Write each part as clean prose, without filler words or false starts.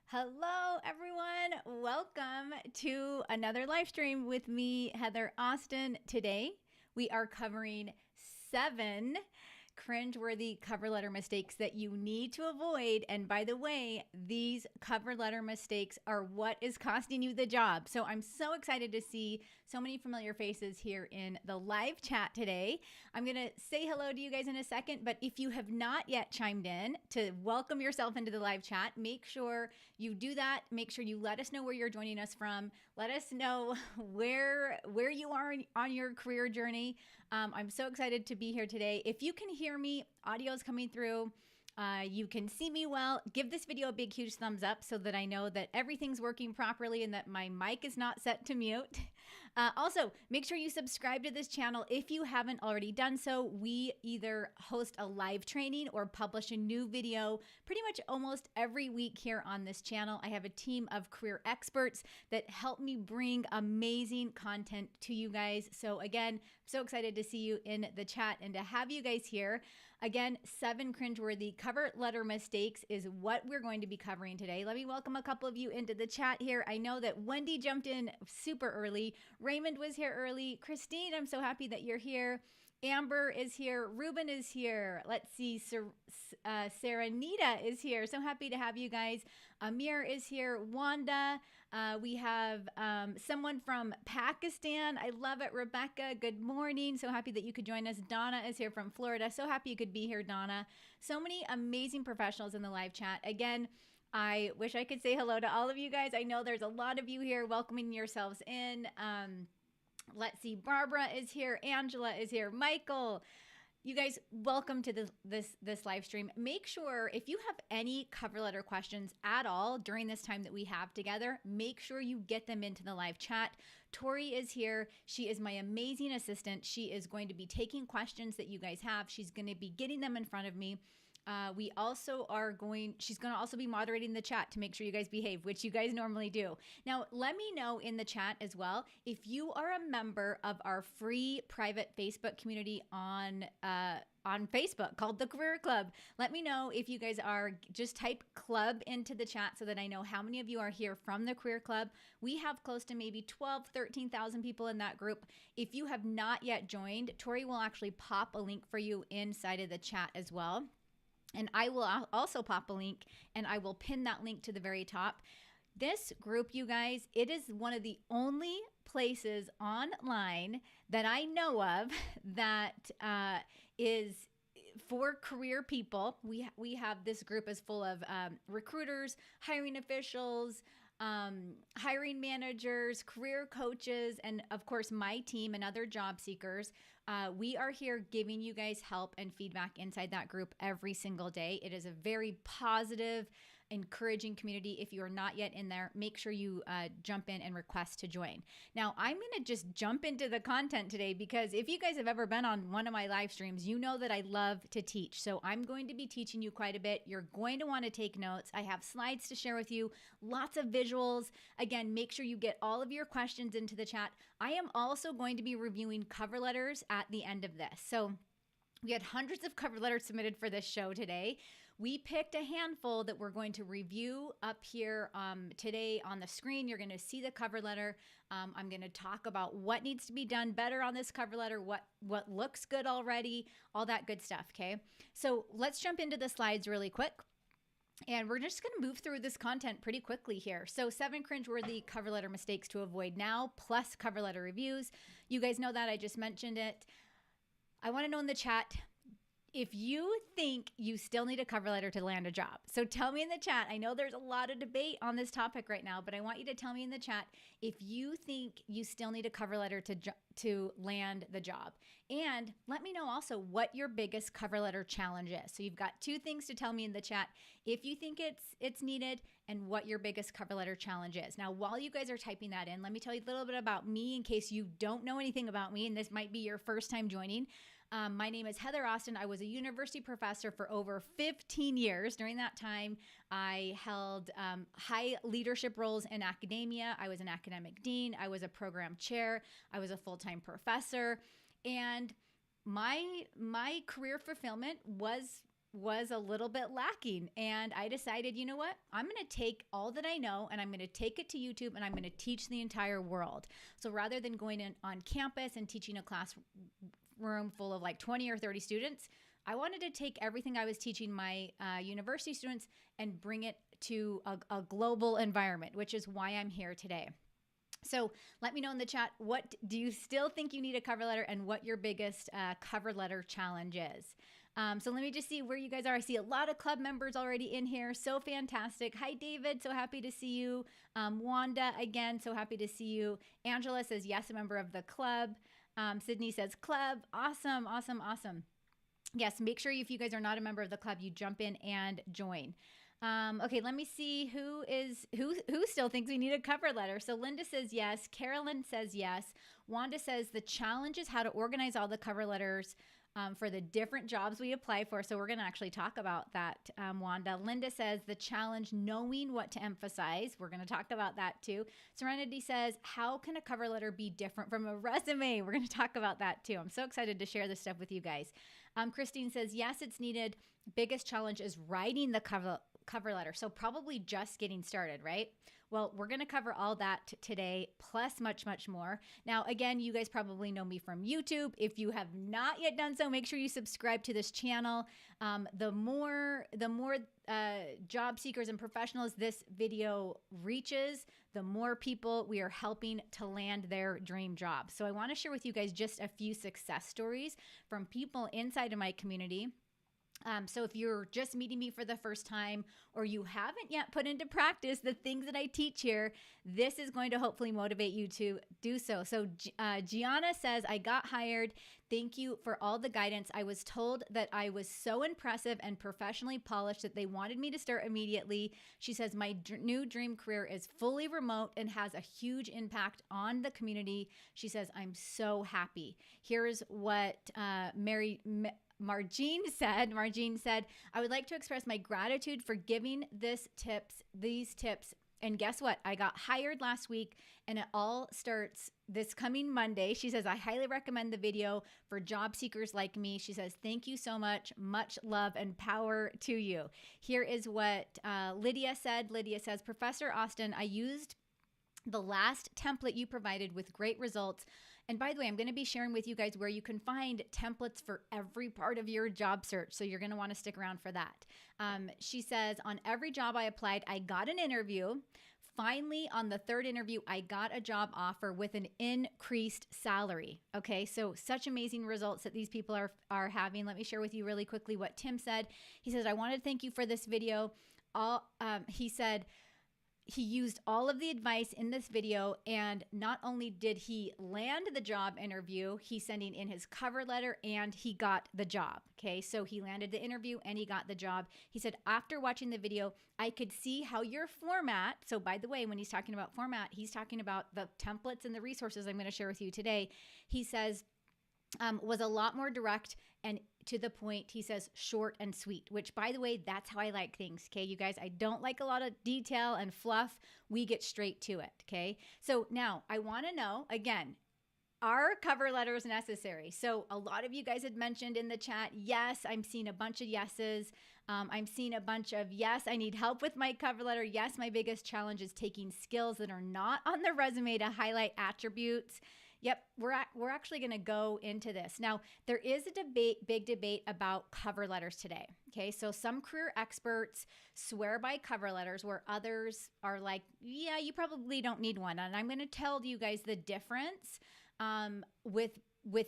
Hello, everyone. Welcome to another live stream with me, Heather Austin. Today, we are covering 7 cringe-worthy cover letter mistakes that you need to avoid. And by the way, these cover letter mistakes are what is costing you the job. So I'm so excited to see so many familiar faces here in the live chat today. I'm going to say hello to you guys in a second, but if you have not yet chimed in to welcome yourself into the live chat, make sure you do that. Make sure you let us know where you're joining us from. Let us know where you are on your career journey. I'm so excited to be here today. If you can hear me, audio is coming through. You can see me well. Give this video a big, huge thumbs up so that I know that everything's working properly and that my mic is not set to mute. Also, make sure you subscribe to this channel if you haven't already done so. We either host a live training or publish a new video pretty much almost every week here on this channel. I have a team of career experts that help me bring amazing content to you guys. So again, I'm so excited to see you in the chat and to have you guys here. Again, 7 cringeworthy cover letter mistakes is what we're going to be covering today. Let me welcome a couple of you into the chat here. I know that Wendy jumped in super early. Raymond was here early. Christine, I'm so happy that you're here. Amber is here. Ruben is here. Let's see. Saranita is here. So happy to have you guys. Amir is here. Wanda. We have someone from Pakistan. I love it. Rebecca, good morning. So happy that you could join us. Donna is here from Florida. So happy you could be here, Donna. So many amazing professionals in the live chat. Again, I wish I could say hello to all of you guys. I know there's a lot of you here welcoming yourselves in. Let's see, Barbara is here, Angela is here, Michael. You guys, welcome to this live stream. Make sure if you have any cover letter questions at all during this time that we have together, make sure you get them into the live chat. Tori is here. She is my amazing assistant. She is going to be taking questions that you guys have. She's going to be getting them in front of me. She's going to also be moderating the chat to make sure you guys behave, which you guys normally do. Now, let me know in the chat as well, if you are a member of our free private Facebook community on Facebook called the Career Club. Let me know if you guys are. Just type club into the chat so that I know how many of you are here from the Career Club. We have close to maybe 13,000 people in that group. If you have not yet joined, Tori will actually pop a link for you inside of the chat as well. And I will also pop a link and I will pin that link to the very top. This group, you guys, it is one of the only places online that I know of that is for career people. We have this group is full of recruiters, hiring officials, hiring managers, career coaches, and of course my team and other job seekers. We are here giving you guys help and feedback inside that group every single day. It is a very positive, encouraging community. If you are not yet in there, make sure you jump in and request to join. Now, I'm going to just jump into the content today because if you guys have ever been on one of my live streams, you know that I love to teach. So I'm going to be teaching you quite a bit. You're going to want to take notes. I have slides to share with you, lots of visuals. Again, make sure you get all of your questions into the chat. I am also going to be reviewing cover letters at the end of this. So we had hundreds of cover letters submitted for this show today. We picked a handful that we're going to review up here today on the screen. You're going to see the cover letter. I'm going to talk about what needs to be done better on this cover letter, what looks good already, all that good stuff, okay? So let's jump into the slides really quick. And we're just going to move through this content pretty quickly here. So 7 cringeworthy cover letter mistakes to avoid now, plus cover letter reviews. You guys know that. I just mentioned it. I want to know in the chat if you think you still need a cover letter to land a job. So tell me in the chat. I know there's a lot of debate on this topic right now, but I want you to tell me in the chat if you think you still need a cover letter to land the job. And let me know also what your biggest cover letter challenge is. So you've got 2 things to tell me in the chat if you think it's needed and what your biggest cover letter challenge is. Now, while you guys are typing that in, let me tell you a little bit about me in case you don't know anything about me and this might be your first time joining. My name is Heather Austin. I was a university professor for over 15 years. During that time, I held high leadership roles in academia. I was an academic dean. I was a program chair. I was a full-time professor. And my career fulfillment was was a little bit lacking. And I decided, you know what? I'm going to take all that I know and I'm going to take it to YouTube and I'm going to teach the entire world. So rather than going in on campus and teaching a classroom full of like 20 or 30 students, I wanted to take everything I was teaching my university students and bring it to a global environment, which is why I'm here today. So let me know in the chat, what do you still think you need a cover letter and what your biggest cover letter challenge is? So let me just see where you guys are. I see a lot of club members already in here. So fantastic. Hi, David. So happy to see you. Wanda, again, so happy to see you. Angela says, yes, a member of the club. Sydney says, club. Awesome, awesome, awesome. Yes, make sure if you guys are not a member of the club, you jump in and join. Okay, let me see who still thinks we need a cover letter. So Linda says yes. Carolyn says yes. Wanda says the challenge is how to organize all the cover letters for the different jobs we apply for. So we're going to actually talk about that, Wanda. Linda says the challenge, knowing what to emphasize. We're going to talk about that too. Serenity says, how can a cover letter be different from a resume? We're going to talk about that too. I'm so excited to share this stuff with you guys. Christine says, yes, it's needed. Biggest challenge is writing the cover letter. So probably just getting started, right? Well, we're going to cover all that today, plus much, much more. Now, again, you guys probably know me from YouTube. If you have not yet done so, make sure you subscribe to this channel. The more job seekers and professionals this video reaches, the more people we are helping to land their dream job. So I want to share with you guys just a few success stories from people inside of my community. So if you're just meeting me for the first time or you haven't yet put into practice the things that I teach here, this is going to hopefully motivate you to do so. So Gianna says, I got hired. Thank you for all the guidance. I was told that I was so impressive and professionally polished that they wanted me to start immediately. She says, my new dream career is fully remote and has a huge impact on the community. She says, I'm so happy. Here's what Margine said, I would like to express my gratitude for giving these tips. And guess what? I got hired last week and it all starts this coming Monday. She says, I highly recommend the video for job seekers like me. She says, thank you so much. Much love and power to you. Here is what Lydia said. Lydia says, Professor Austin, I used the last template you provided with great results. And by the way, I'm going to be sharing with you guys where you can find templates for every part of your job search. So you're going to want to stick around for that. She says, on every job I applied, I got an interview. Finally, on the third interview, I got a job offer with an increased salary. Okay, so such amazing results that these people are having. Let me share with you really quickly what Tim said. He says, I want to thank you for this video. He said, he used all of the advice in this video, and not only did he land the job interview, he's sending in his cover letter and he got the job. Okay, so he landed the interview and he got the job. He said, after watching the video, I could see how your format, so by the way, when he's talking about format, he's talking about the templates and the resources I'm going to share with you today. He says, was a lot more direct and to the point. He says short and sweet, which by the way, that's how I like things. Okay, you guys, I don't like a lot of detail and fluff. We get straight to it. Okay, so now I want to know again, are cover letters necessary? So a lot of you guys had mentioned in the chat, yes, I'm seeing a bunch of yeses. I'm seeing a bunch of yes, I need help with my cover letter. Yes, my biggest challenge is taking skills that are not on the resume to highlight attributes. Yep, we're actually going to go into this. Now, there is a big debate about cover letters today. Okay, so some career experts swear by cover letters where others are like, yeah, you probably don't need one. And I'm going to tell you guys the difference with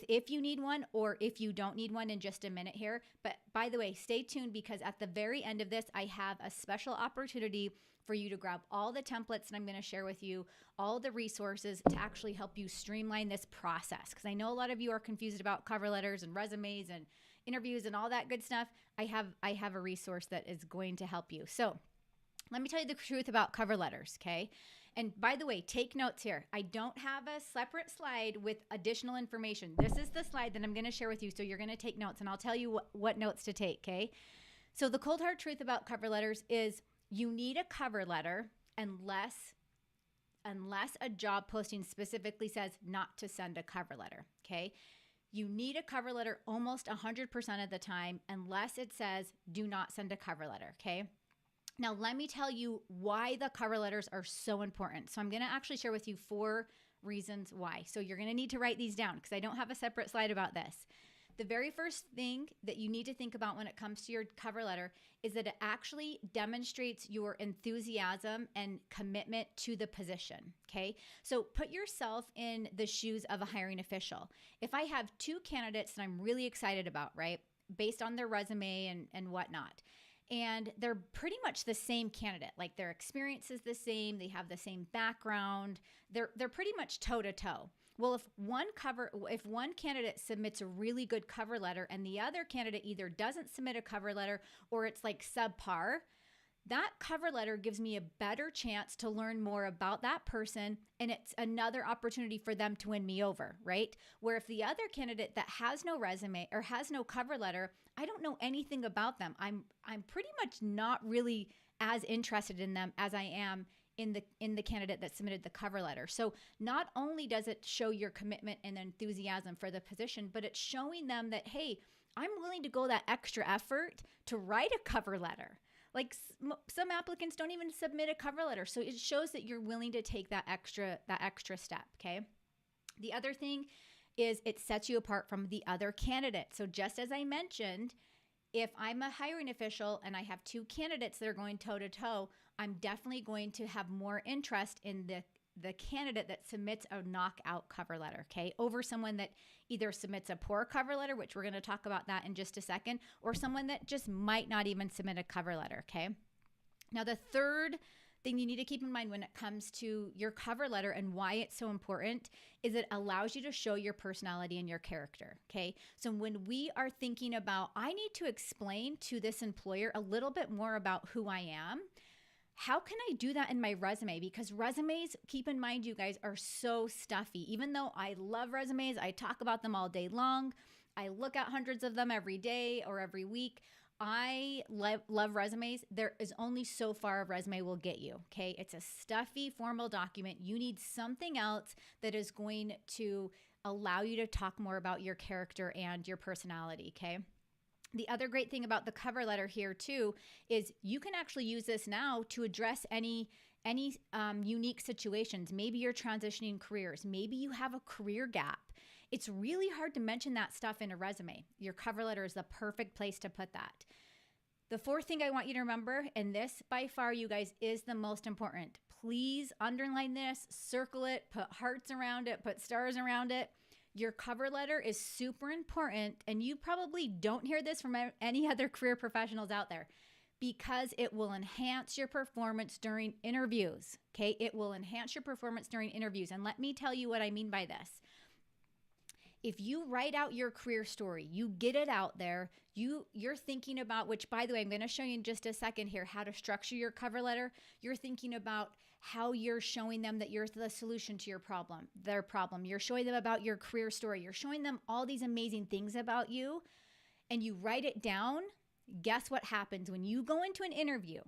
if you need one or if you don't need one in just a minute here. But by the way, stay tuned because at the very end of this, I have a special opportunity for you to grab all the templates and I'm going to share with you all the resources to actually help you streamline this process. Because I know a lot of you are confused about cover letters and resumes and interviews and all that good stuff. I have a resource that is going to help you. So let me tell you the truth about cover letters, okay? And by the way, take notes here. I don't have a separate slide with additional information. This is the slide that I'm going to share with you. So you're going to take notes and I'll tell you what notes to take, okay? So the cold hard truth about cover letters is you need a cover letter unless a job posting specifically says not to send a cover letter, okay? You need a cover letter almost 100% of the time, unless it says do not send a cover letter, okay? Now, let me tell you why the cover letters are so important. So I'm going to actually share with you 4 reasons why. So you're going to need to write these down because I don't have a separate slide about this. The very first thing that you need to think about when it comes to your cover letter is that it actually demonstrates your enthusiasm and commitment to the position, okay? So put yourself in the shoes of a hiring official. If I have 2 candidates that I'm really excited about, right, based on their resume and whatnot, and they're pretty much the same candidate, like their experience is the same, they have the same background, they're pretty much toe to toe. Well, if one candidate submits a really good cover letter and the other candidate either doesn't submit a cover letter or it's like subpar, that cover letter gives me a better chance to learn more about that person, and it's another opportunity for them to win me over, right? Where if the other candidate that has no resume or has no cover letter, I don't know anything about them. I'm pretty much not really as interested in them as I am in the candidate that submitted the cover letter. So not only does it show your commitment and enthusiasm for the position, but it's showing them that, hey, I'm willing to go that extra effort to write a cover letter. Like some applicants don't even submit a cover letter. So it shows that you're willing to take that extra step, okay? The other thing is it sets you apart from the other candidate. So just as I mentioned, if I'm a hiring official and I have 2 candidates that are going toe to toe, I'm definitely going to have more interest in the candidate that submits a knockout cover letter, okay, over someone that either submits a poor cover letter, which we're going to talk about that in just a second, or someone that just might not even submit a cover letter, okay? Now, the third thing you need to keep in mind when it comes to your cover letter and why it's so important is it allows you to show your personality and your character, okay? So when we are thinking about, I need to explain to this employer a little bit more about who I am, how can I do that in my resume? Because resumes, keep in mind, you guys, are so stuffy. Even though I love resumes, I talk about them all day long. I look at hundreds of them every day or every week. I love resumes. There is only so far a resume will get you, okay? It's a stuffy, formal document. You need something else that is going to allow you to talk more about your character and your personality, okay? The other great thing about the cover letter here too is you can actually use this now to address any unique situations. Maybe you're transitioning careers. Maybe you have a career gap. It's really hard to mention that stuff in a resume. Your cover letter is the perfect place to put that. The fourth thing I want you to remember, and this by far, you guys, is the most important. Please underline this, circle it, put hearts around it, put stars around it. Your cover letter is super important, and you probably don't hear this from any other career professionals out there, because it will enhance your performance during interviews, okay? It will enhance your performance during interviews, and let me tell you what I mean by this. If you write out your career story, you get it out there, you're thinking about, which by the way, I'm going to show you in just a second here, how to structure your cover letter. You're thinking about how you're showing them that you're the solution to their problem. You're showing them about your career story. You're showing them all these amazing things about you, and you write it down. Guess what happens when you go into an interview?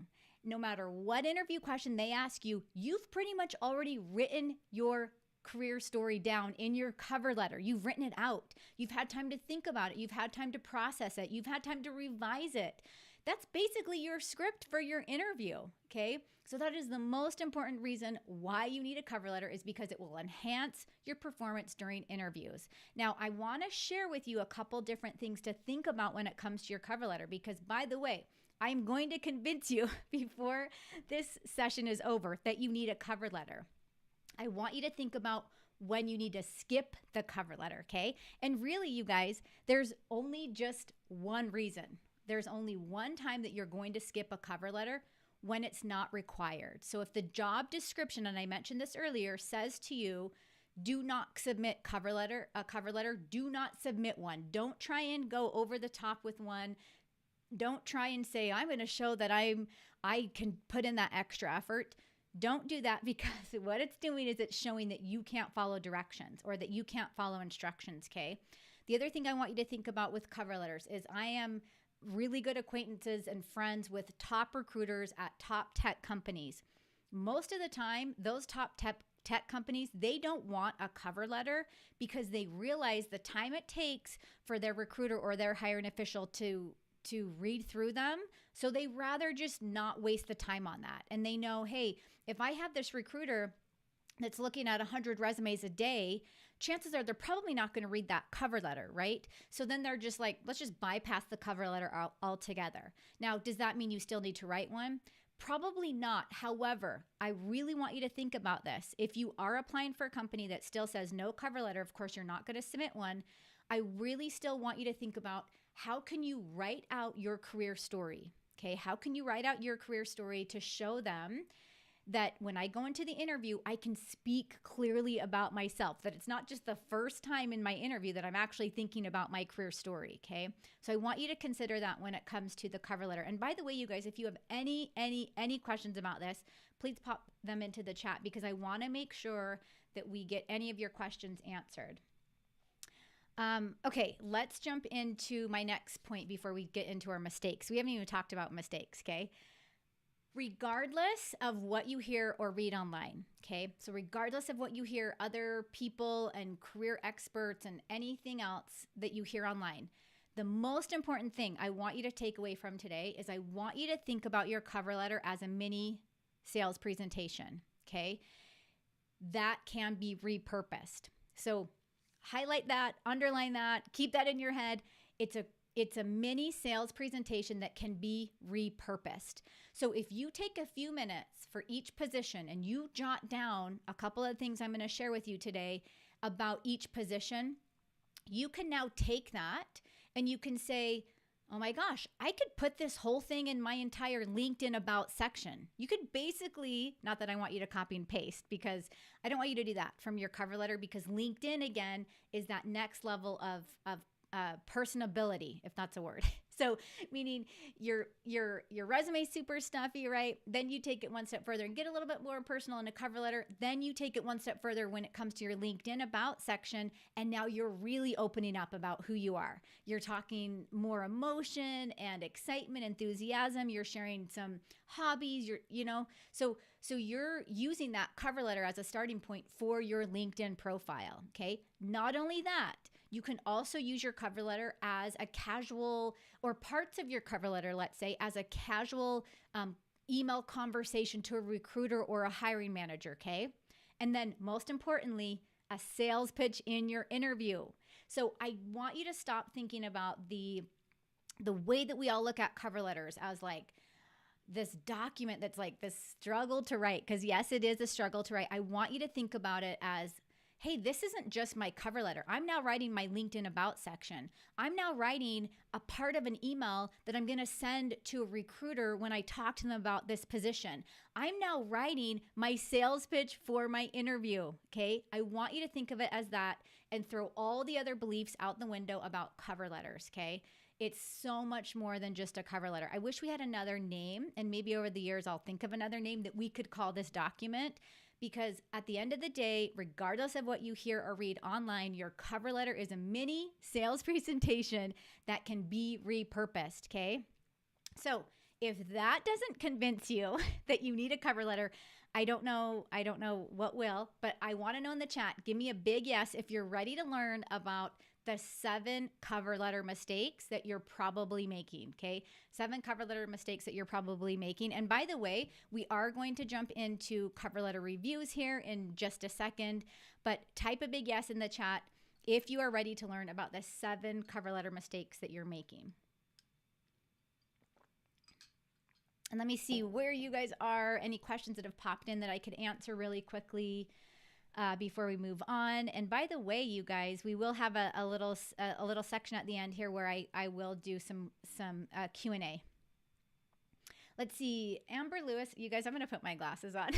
No matter what interview question they ask you, you've pretty much already written your career story down in your cover letter. You've written it out. You've had time to think about it. You've had time to process it. You've had time to revise it. That's basically your script for your interview, okay? So that is the most important reason why you need a cover letter, is because it will enhance your performance during interviews. Now, I want to share with you a couple different things to think about when it comes to your cover letter, because by the way, I'm going to convince you before this session is over that you need a cover letter. I want you to think about when you need to skip the cover letter, okay? And really, you guys, there's only just one reason. There's only one time that you're going to skip a cover letter: when it's not required. So if the job description, and I mentioned this earlier, says to you, do not submit a cover letter, do not submit one. Don't try and go over the top with one. Don't try and say, I'm going to show that I can put in that extra effort. Don't do that, because what it's doing is it's showing that you can't follow directions or that you can't follow instructions, okay? The other thing I want you to think about with cover letters is I am really good acquaintances and friends with top recruiters at top tech companies. Most of the time, those top tech companies, they don't want a cover letter because they realize the time it takes for their recruiter or their hiring official to read through them. So they rather just not waste the time on that. And they know, hey, if I have this recruiter that's looking at 100 resumes a day, chances are they're probably not going to read that cover letter, right? So then they're just like, let's just bypass the cover letter altogether. Now, does that mean you still need to write one? Probably not. However, I really want you to think about this. If you are applying for a company that still says no cover letter, of course, you're not going to submit one. I really still want you to think about how can you write out your career story? Okay, how can you write out your career story to show them that when I go into the interview, I can speak clearly about myself, that it's not just the first time in my interview that I'm actually thinking about my career story, okay? So I want you to consider that when it comes to the cover letter. And by the way, you guys, if you have any questions about this, please pop them into the chat because I want to make sure that we get any of your questions answered. Okay, let's jump into my next point before we get into our mistakes. We haven't even talked about mistakes, okay? Regardless of what you hear or read online, okay? So regardless of what you hear other people and career experts and anything else that you hear online, the most important thing I want you to take away from today is I want you to think about your cover letter as a mini sales presentation, okay? That can be repurposed. So highlight that, underline that, keep that in your head. It's a mini sales presentation that can be repurposed. So if you take a few minutes for each position and you jot down a couple of things I'm going to share with you today about each position, you can now take that and you can say, oh my gosh, I could put this whole thing in my entire LinkedIn about section. You could basically, not that I want you to copy and paste because I don't want you to do that from your cover letter because LinkedIn, again, is that next level of personability, if that's a word. So meaning your resume is super stuffy, right? Then you take it one step further and get a little bit more personal in a cover letter. Then you take it one step further when it comes to your LinkedIn about section. And now you're really opening up about who you are. You're talking more emotion and excitement, enthusiasm. You're sharing some hobbies, so you're using that cover letter as a starting point for your LinkedIn profile. Okay. Not only that, you can also use your cover letter as a casual, or parts of your cover letter, let's say, as a casual email conversation to a recruiter or a hiring manager, okay? And then most importantly, a sales pitch in your interview. So I want you to stop thinking about the way that we all look at cover letters as like this document that's like this struggle to write, because yes, it is a struggle to write. I want you to think about it as, hey, this isn't just my cover letter. I'm now writing my LinkedIn about section. I'm now writing a part of an email that I'm going to send to a recruiter when I talk to them about this position. I'm now writing my sales pitch for my interview, okay? I want you to think of it as that and throw all the other beliefs out the window about cover letters, okay? It's so much more than just a cover letter. I wish we had another name, and maybe over the years I'll think of another name that we could call this document. Because at the end of the day, regardless of what you hear or read online, your cover letter is a mini sales presentation that can be repurposed, okay? So if that doesn't convince you that you need a cover letter, I don't know what will, but I want to know in the chat, give me a big yes if you're ready to learn about the 7 cover letter mistakes that you're probably making, okay? 7 cover letter mistakes that you're probably making. And by the way, we are going to jump into cover letter reviews here in just a second, but type a big yes in the chat if you are ready to learn about the 7 cover letter mistakes that you're making. And let me see where you guys are, any questions that have popped in that I could answer really quickly before we move on. And by the way, you guys, we will have a little section at the end here where I will do some Q&A. Let's see, Amber Lewis, you guys, I'm going to put my glasses on.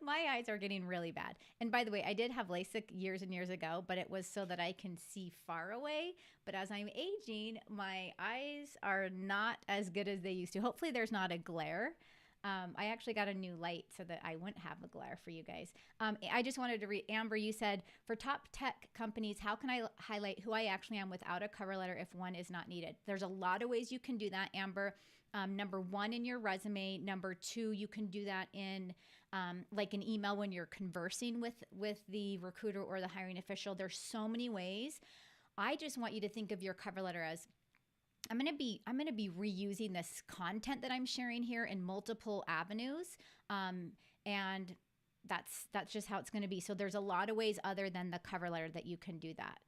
My eyes are getting really bad. And by the way, I did have LASIK years and years ago, but it was so that I can see far away. But as I'm aging, my eyes are not as good as they used to. Hopefully there's not a glare. I actually got a new light so that I wouldn't have a glare for you guys. I just wanted to read, Amber, you said, for top tech companies, how can I highlight who I actually am without a cover letter if one is not needed? There's a lot of ways you can do that, Amber. Number 1, in your resume. Number 2, you can do that in like an email when you're conversing with the recruiter or the hiring official. There's so many ways. I just want you to think of your cover letter as, I'm going to be reusing this content that I'm sharing here in multiple avenues. And that's just how it's going to be. So there's a lot of ways other than the cover letter that you can do that.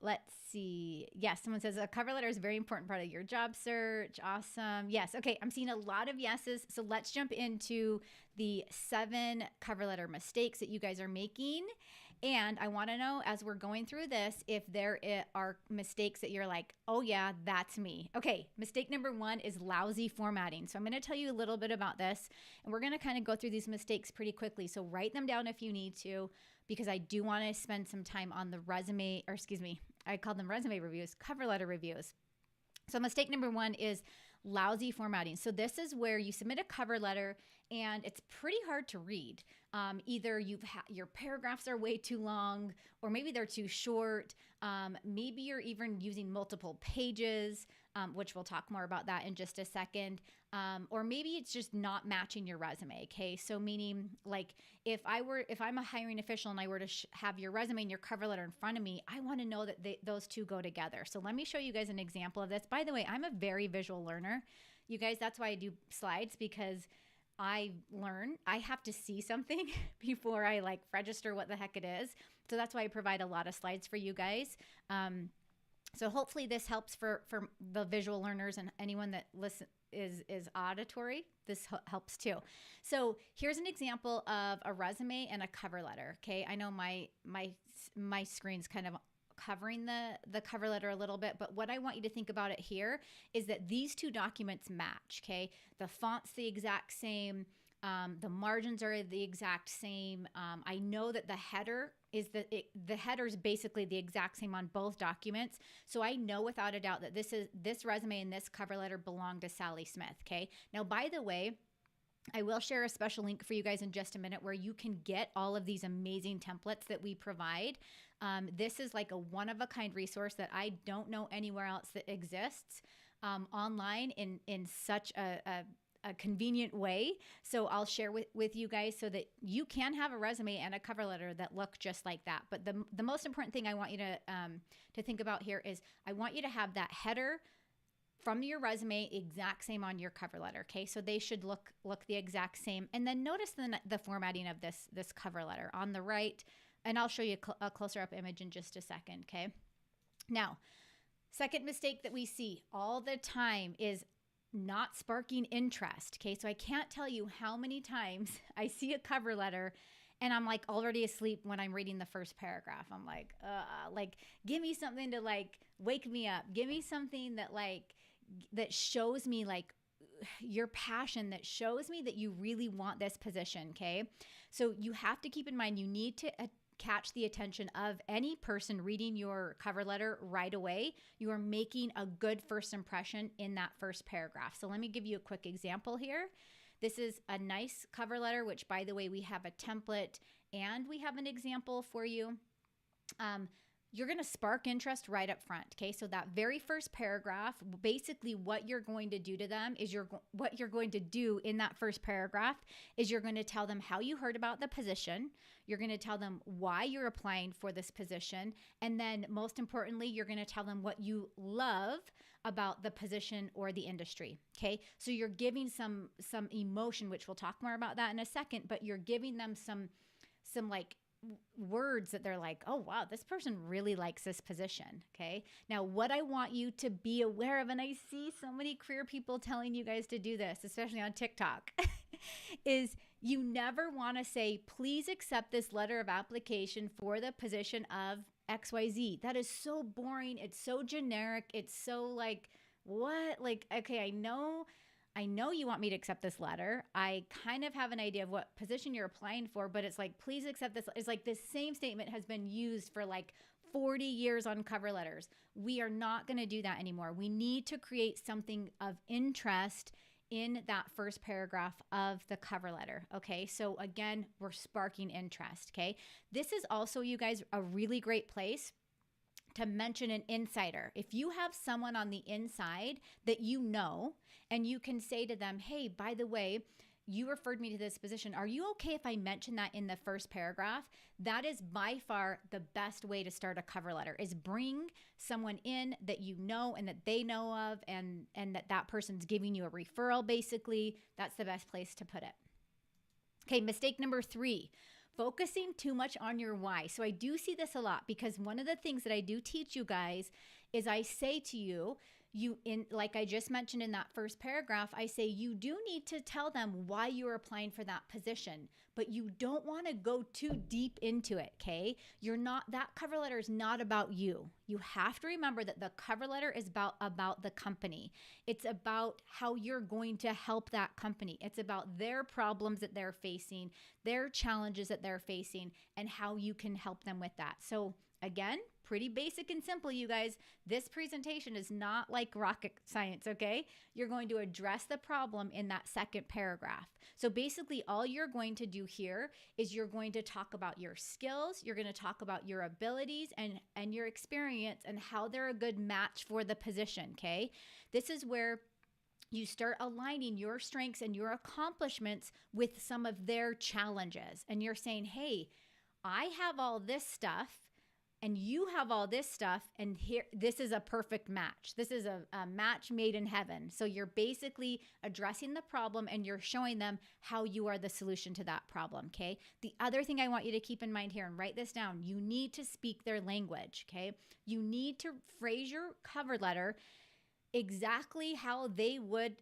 Let's see. Yes, someone says a cover letter is a very important part of your job search. Awesome. Yes. Okay. I'm seeing a lot of yeses. So let's jump into the 7 cover letter mistakes that you guys are making. And I want to know, as we're going through this, if there are mistakes that you're like, oh yeah, that's me. Okay, mistake number 1 is lousy formatting. So I'm going to tell you a little bit about this, and we're going to kind of go through these mistakes pretty quickly. So write them down if you need to, because I do want to spend some time on the resume, or excuse me, I call them resume reviews, cover letter reviews. So mistake number 1 is lousy formatting. So this is where you submit a cover letter and it's pretty hard to read. Either your paragraphs are way too long, or maybe they're too short. Maybe you're even using multiple pages, which we'll talk more about that in just a second. Or maybe it's just not matching your resume. Okay. So meaning, like, if I'm a hiring official and I were to have your resume and your cover letter in front of me, I want to know that those two go together. So let me show you guys an example of this. By the way, I'm a very visual learner. You guys, that's why I do slides, because I have to see something before I like register what the heck it is. So that's why I provide a lot of slides for you guys. So hopefully this helps for the visual learners and anyone that is auditory. This helps too. So here's an example of a resume and a cover letter. Okay. I know my screen's kind of covering the cover letter a little bit, but what I want you to think about it here is that these two documents match. Okay. The font's the exact same. The margins are the exact same. I know that the header is the header is basically the exact same on both documents. So I know without a doubt that this resume and this cover letter belong to Sally Smith. Okay. Now, by the way, I will share a special link for you guys in just a minute where you can get all of these amazing templates that we provide. This is like a one-of-a-kind resource that I don't know anywhere else that exists online in such a convenient way. So I'll share with you guys so that you can have a resume and a cover letter that look just like that. But the most important thing I want you to think about here is I want you to have that header from your resume exact same on your cover letter. Okay, so they should look the exact same. And then notice the formatting of this cover letter on the right. And I'll show you a closer up image in just a second. Okay. Now, second mistake that we see all the time is not sparking interest. Okay. So I can't tell you how many times I see a cover letter and I'm like already asleep when I'm reading the first paragraph. I'm like, give me something to like wake me up. Give me something that shows me like your passion, that shows me that you really want this position. Okay. So you have to keep in mind, you need to catch the attention of any person reading your cover letter right away. You are making a good first impression in that first paragraph. So let me give you a quick example here. This is a nice cover letter, which by the way, we have a template and we have an example for you. You're going to spark interest right up front. Okay. So that very first paragraph, basically what you're going to do to them is what you're going to do in that first paragraph is you're going to tell them how you heard about the position. You're going to tell them why you're applying for this position. And then most importantly, you're going to tell them what you love about the position or the industry. Okay. So you're giving some emotion, which we'll talk more about that in a second, but you're giving them some like words that they're like, oh, wow, this person really likes this position. Okay. Now, what I want you to be aware of, and I see so many career people telling you guys to do this, especially on TikTok, is you never want to say, please accept this letter of application for the position of XYZ. That is so boring. It's so generic. It's so like, what? Like, okay, I know you want me to accept this letter. I kind of have an idea of what position you're applying for, but it's like, please accept this. It's like this same statement has been used for like 40 years on cover letters. We are not going to do that anymore. We need to create something of interest in that first paragraph of the cover letter. Okay. So again, we're sparking interest. Okay. This is also, you guys, a really great place to mention an insider. If you have someone on the inside that you know, and you can say to them, hey, by the way, you referred me to this position. Are you okay if I mention that in the first paragraph? That is by far the best way to start a cover letter, is bring someone in that you know and that they know of, and that person's giving you a referral, basically. That's the best place to put it. Okay, mistake number 3, focusing too much on your why. So I do see this a lot, because one of the things that I do teach you guys is I say to you, like I just mentioned in that first paragraph, I say you do need to tell them why you're applying for that position, but you don't want to go too deep into it, okay? That cover letter is not about you. You have to remember that the cover letter is about the company. It's about how you're going to help that company. It's about their problems that they're facing, their challenges that they're facing, and how you can help them with that. So again, pretty basic and simple, you guys. This presentation is not like rocket science, okay? You're going to address the problem in that second paragraph. So basically, all you're going to do here is you're going to talk about your skills, you're going to talk about your abilities and your experience and how they're a good match for the position, okay? This is where you start aligning your strengths and your accomplishments with some of their challenges. And you're saying, hey, I have all this stuff, and you have all this stuff, and here, this is a perfect match. This is a match made in heaven. So you're basically addressing the problem, and you're showing them how you are the solution to that problem, okay? The other thing I want you to keep in mind here, and write this down, you need to speak their language, okay? You need to phrase your cover letter exactly how they would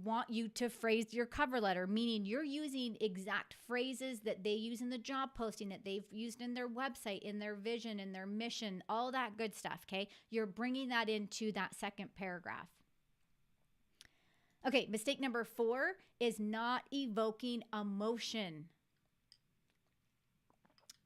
want you to phrase your cover letter, meaning you're using exact phrases that they use in the job posting, that they've used in their website, in their vision, in their mission, all that good stuff, okay? You're bringing that into that second paragraph. Okay, mistake number 4 is not evoking emotion.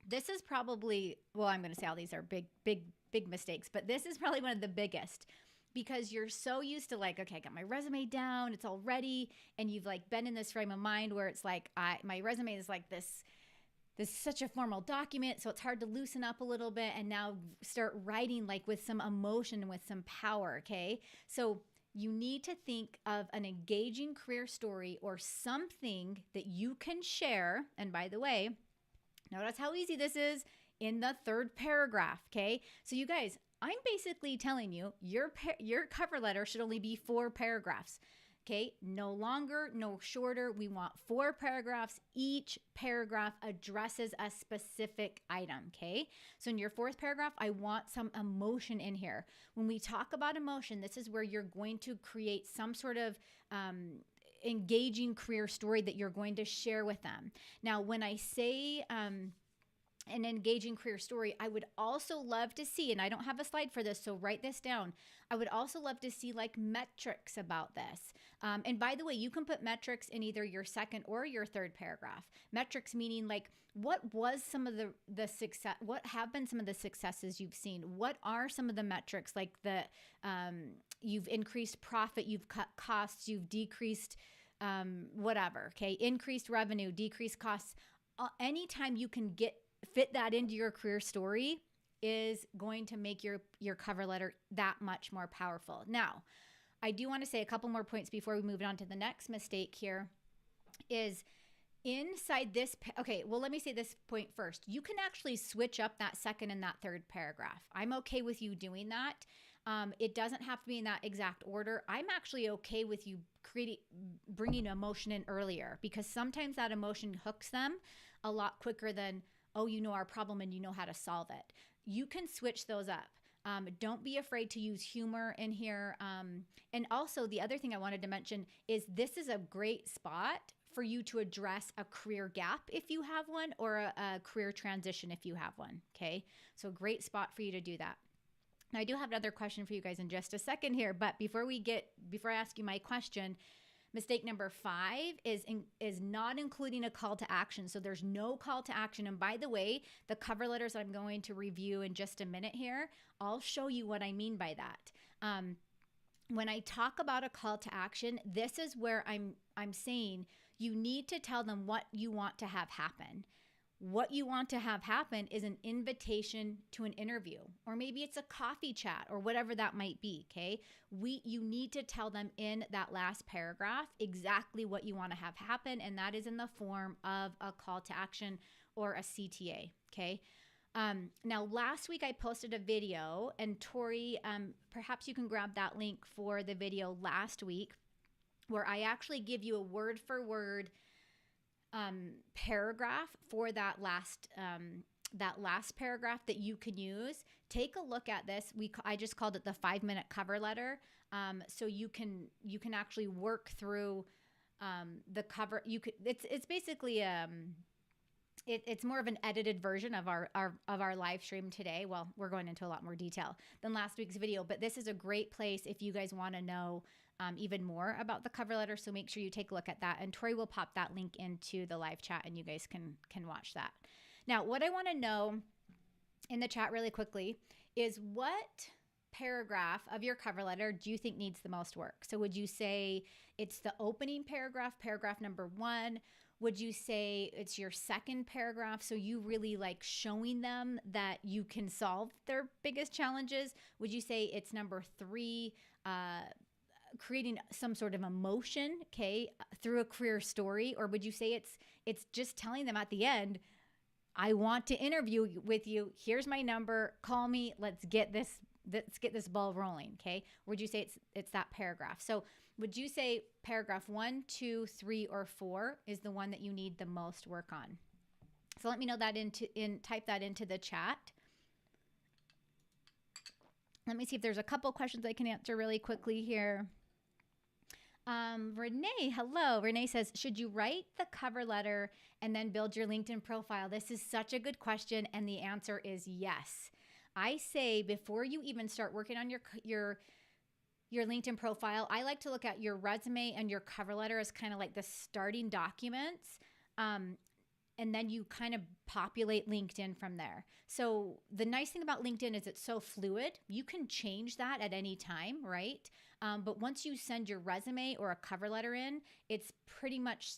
This is probably, well, I'm going to say all these are big mistakes, but this is probably one of the biggest. Because you're so used to like, okay, I got my resume down, it's all ready, and you've like been in this frame of mind where it's like, my resume is like this such a formal document, so it's hard to loosen up a little bit and now start writing like with some emotion and with some power, okay? So you need to think of an engaging career story or something that you can share. And by the way, notice how easy this is in the third paragraph, okay? So you guys, I'm basically telling you your cover letter should only be 4 paragraphs, okay? No longer, no shorter. We want 4 paragraphs. Each paragraph addresses a specific item, okay? So in your 4th paragraph, I want some emotion in here. When we talk about emotion, this is where you're going to create some sort of engaging career story that you're going to share with them. Now, when I say an engaging career story, I would also love to see, and I don't have a slide for this, so write this down. I would also love to see like metrics about this. And by the way, you can put metrics in either your 2nd or your 3rd paragraph. Metrics meaning like, what was some of the success, what have been some of the successes you've seen? What are some of the metrics, like you've increased profit, you've cut costs, you've decreased whatever, okay? Increased revenue, decreased costs. Anytime you can fit that into your career story is going to make your cover letter that much more powerful. Now, I do want to say a couple more points before we move on to the next mistake here is inside this. Okay, well, let me say this point first. You can actually switch up that 2nd and that 3rd paragraph. I'm okay with you doing that. It doesn't have to be in that exact order. I'm actually okay with you bringing emotion in earlier, because sometimes that emotion hooks them a lot quicker than, oh, you know our problem and you know how to solve it. You can switch those up. Don't be afraid to use humor in here. And also the other thing I wanted to mention is this is a great spot for you to address a career gap if you have one, or a career transition if you have one, okay? So great spot for you to do that. Now I do have another question for you guys in just a second here, but before I ask you my question, mistake number 5 is not including a call to action. So there's no call to action. And by the way, the cover letters I'm going to review in just a minute here, I'll show you what I mean by that. When I talk about a call to action, this is where I'm saying you need to tell them what you want to have happen. what you want to have happen is an invitation to an interview, or maybe it's a coffee chat or whatever that might be. Okay. You need to tell them in that last paragraph exactly what you want to have happen. And that is in the form of a call to action or a CTA. Okay. Now, last week I posted a video, and Tori, perhaps you can grab that link for the video last week, where I actually give you a word for word paragraph for that last paragraph that you can use. Take a look at this. I just called it the 5-minute cover letter. So you can actually work through the cover. It's basically it's more of an edited version of our live stream today. Well, we're going into a lot more detail than last week's video, but this is a great place if you guys want to know even more about the cover letter. So make sure you take a look at that, and Tori will pop that link into the live chat, and you guys can watch that. Now, what I want to know in the chat really quickly is, what paragraph of your cover letter do you think needs the most work? So would you say it's the opening paragraph number 1? Would you say it's your second paragraph, so you really like showing them that you can solve their biggest challenges? Would you say it's number 3, creating some sort of emotion, okay, through a career story? Or would you say it's just telling them at the end, I want to interview with you. Here's my number. Call me. Let's get this ball rolling, okay? Or would you say it's that paragraph? So would you say paragraph 1, 2, 3, or 4 is the one that you need the most work on? So let me know that type that into the chat. Let me see if there's a couple questions I can answer really quickly here. Renee, hello. Renee says, should you write the cover letter and then build your LinkedIn profile? This is such a good question, and the answer is yes. I say before you even start working on your LinkedIn profile, I like to look at your resume and your cover letter as kind of like the starting documents. And then you kind of populate LinkedIn from there. So the nice thing about LinkedIn is it's so fluid. You can change that at any time, right? But once you send your resume or a cover letter in, it's pretty much,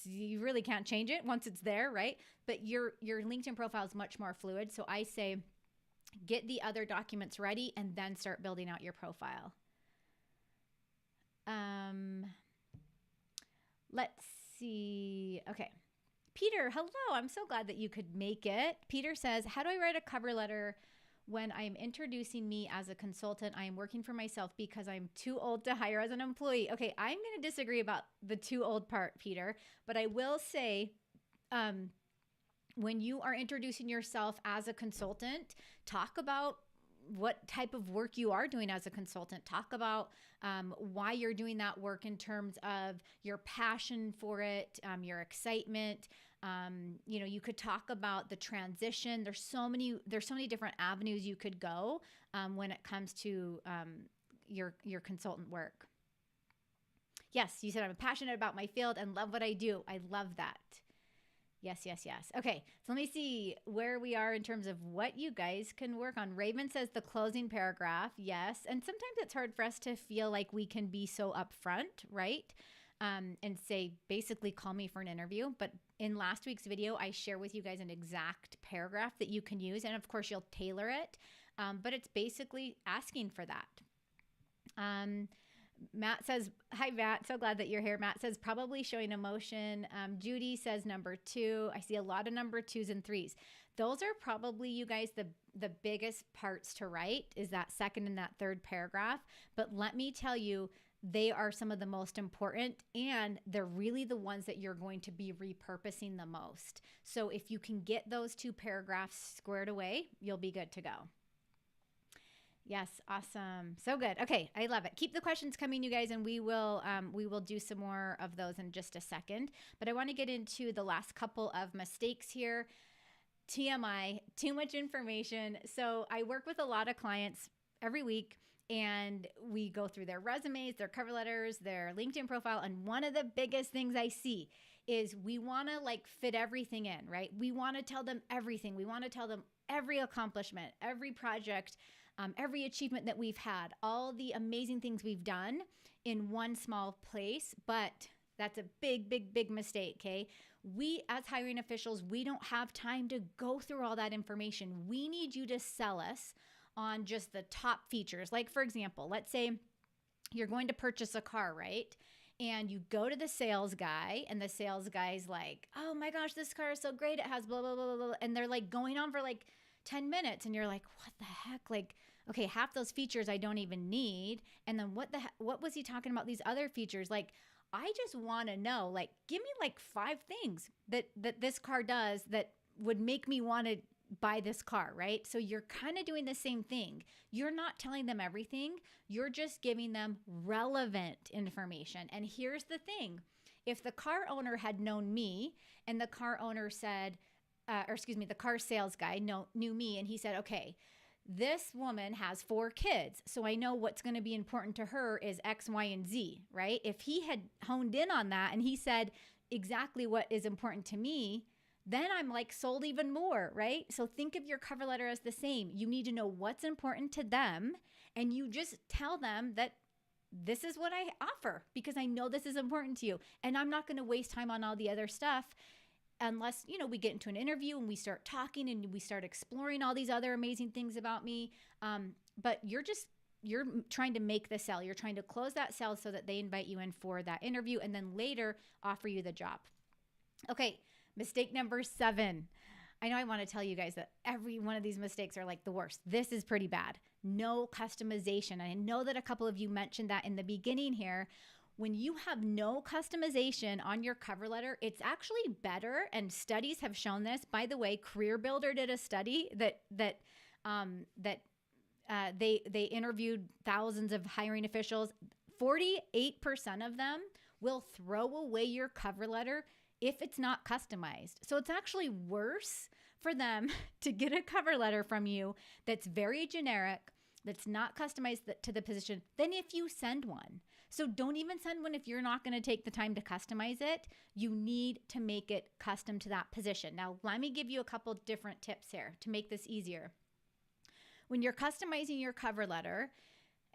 you really can't change it once it's there, right? But your LinkedIn profile is much more fluid. So I say, get the other documents ready and then start building out your profile. Let's see. Okay. Peter, hello. I'm so glad that you could make it. Peter says, how do I write a cover letter when I am introducing me as a consultant? I am working for myself because I'm too old to hire as an employee. Okay, I'm going to disagree about the too old part, Peter, but I will say, when you are introducing yourself as a consultant, talk about what type of work you are doing as a consultant. Talk about why you're doing that work in terms of your passion for it, your excitement. You could talk about the transition. There's so many different avenues you could go when it comes to your consultant work. Yes, you said I'm passionate about my field and love what I do. I love that. Yes. Okay, so let me see where we are in terms of what you guys can work on. Raven says the closing paragraph. Yes, and sometimes it's hard for us to feel like we can be so upfront, right? And say, basically, call me for an interview. But in last week's video, I share with you guys an exact paragraph that you can use. And of course, you'll tailor it. But it's basically asking for that. Matt says, hi, Matt. So glad that you're here. Matt says, probably showing emotion. Judy says number 2. I see a lot of number 2s and 3s. Those are probably, you guys, the biggest parts to write is that second and that third paragraph. But let me tell you, they are some of the most important, and they're really the ones that you're going to be repurposing the most. So if you can get those 2 paragraphs squared away, you'll be good to go. Yes, awesome. So good. Okay, I love it. Keep the questions coming, you guys, and we will do some more of those in just a second. But I want to get into the last couple of mistakes here. TMI, too much information. So I work with a lot of clients every week, and we go through their resumes, their cover letters, their LinkedIn profile. And one of the biggest things I see is we want to fit everything in, right? We want to tell them everything. We want to tell them every accomplishment, every project, every achievement that we've had, all the amazing things we've done in one small place. But That's a big, big, big mistake, okay? We, as hiring officials, we don't have time to go through all that information. We need you to sell us on just the top features. Like, for example, let's say you're going to purchase a car, right? And you go to the sales guy, and the sales guy's like, oh my gosh, this car is so great. It has blah, blah, blah, blah, blah. And they're like going on for like 10 minutes. And you're like, what the heck? Like, okay, half those features I don't even need. And then what was he talking about these other features? Like, I just want to know, like, give me like 5 things that this car does that would make me want to buy this car, right? So you're kind of doing the same thing. You're not telling them everything. You're just giving them relevant information. And here's the thing. If the car owner had known me and the car owner said, the car sales guy knew me and he said, okay, this woman has 4 kids. So I know what's going to be important to her is X, Y, and Z, right? If he had honed in on that and he said exactly what is important to me, then I'm like sold even more, right? So think of your cover letter as the same. You need to know what's important to them, and you just tell them that this is what I offer because I know this is important to you. And I'm not going to waste time on all the other stuff unless, we get into an interview and we start talking and we start exploring all these other amazing things about me. But you're trying to make the sale. You're trying to close that sale so that they invite you in for that interview and then later offer you the job. Okay. Mistake number 7. I know I want to tell you guys that every one of these mistakes are like the worst. This is pretty bad. No customization. I know that a couple of you mentioned that in the beginning here. When you have no customization on your cover letter, it's actually better. And studies have shown this. By the way, Career Builder did a study that they interviewed thousands of hiring officials. 48% of them will throw away your cover letter if it's not customized. So it's actually worse for them to get a cover letter from you that's very generic, that's not customized to the position, than if you send one. So don't even send one if you're not going to take the time to customize it. You need to make it custom to that position. Now, let me give you a couple different tips here to make this easier. When you're customizing your cover letter,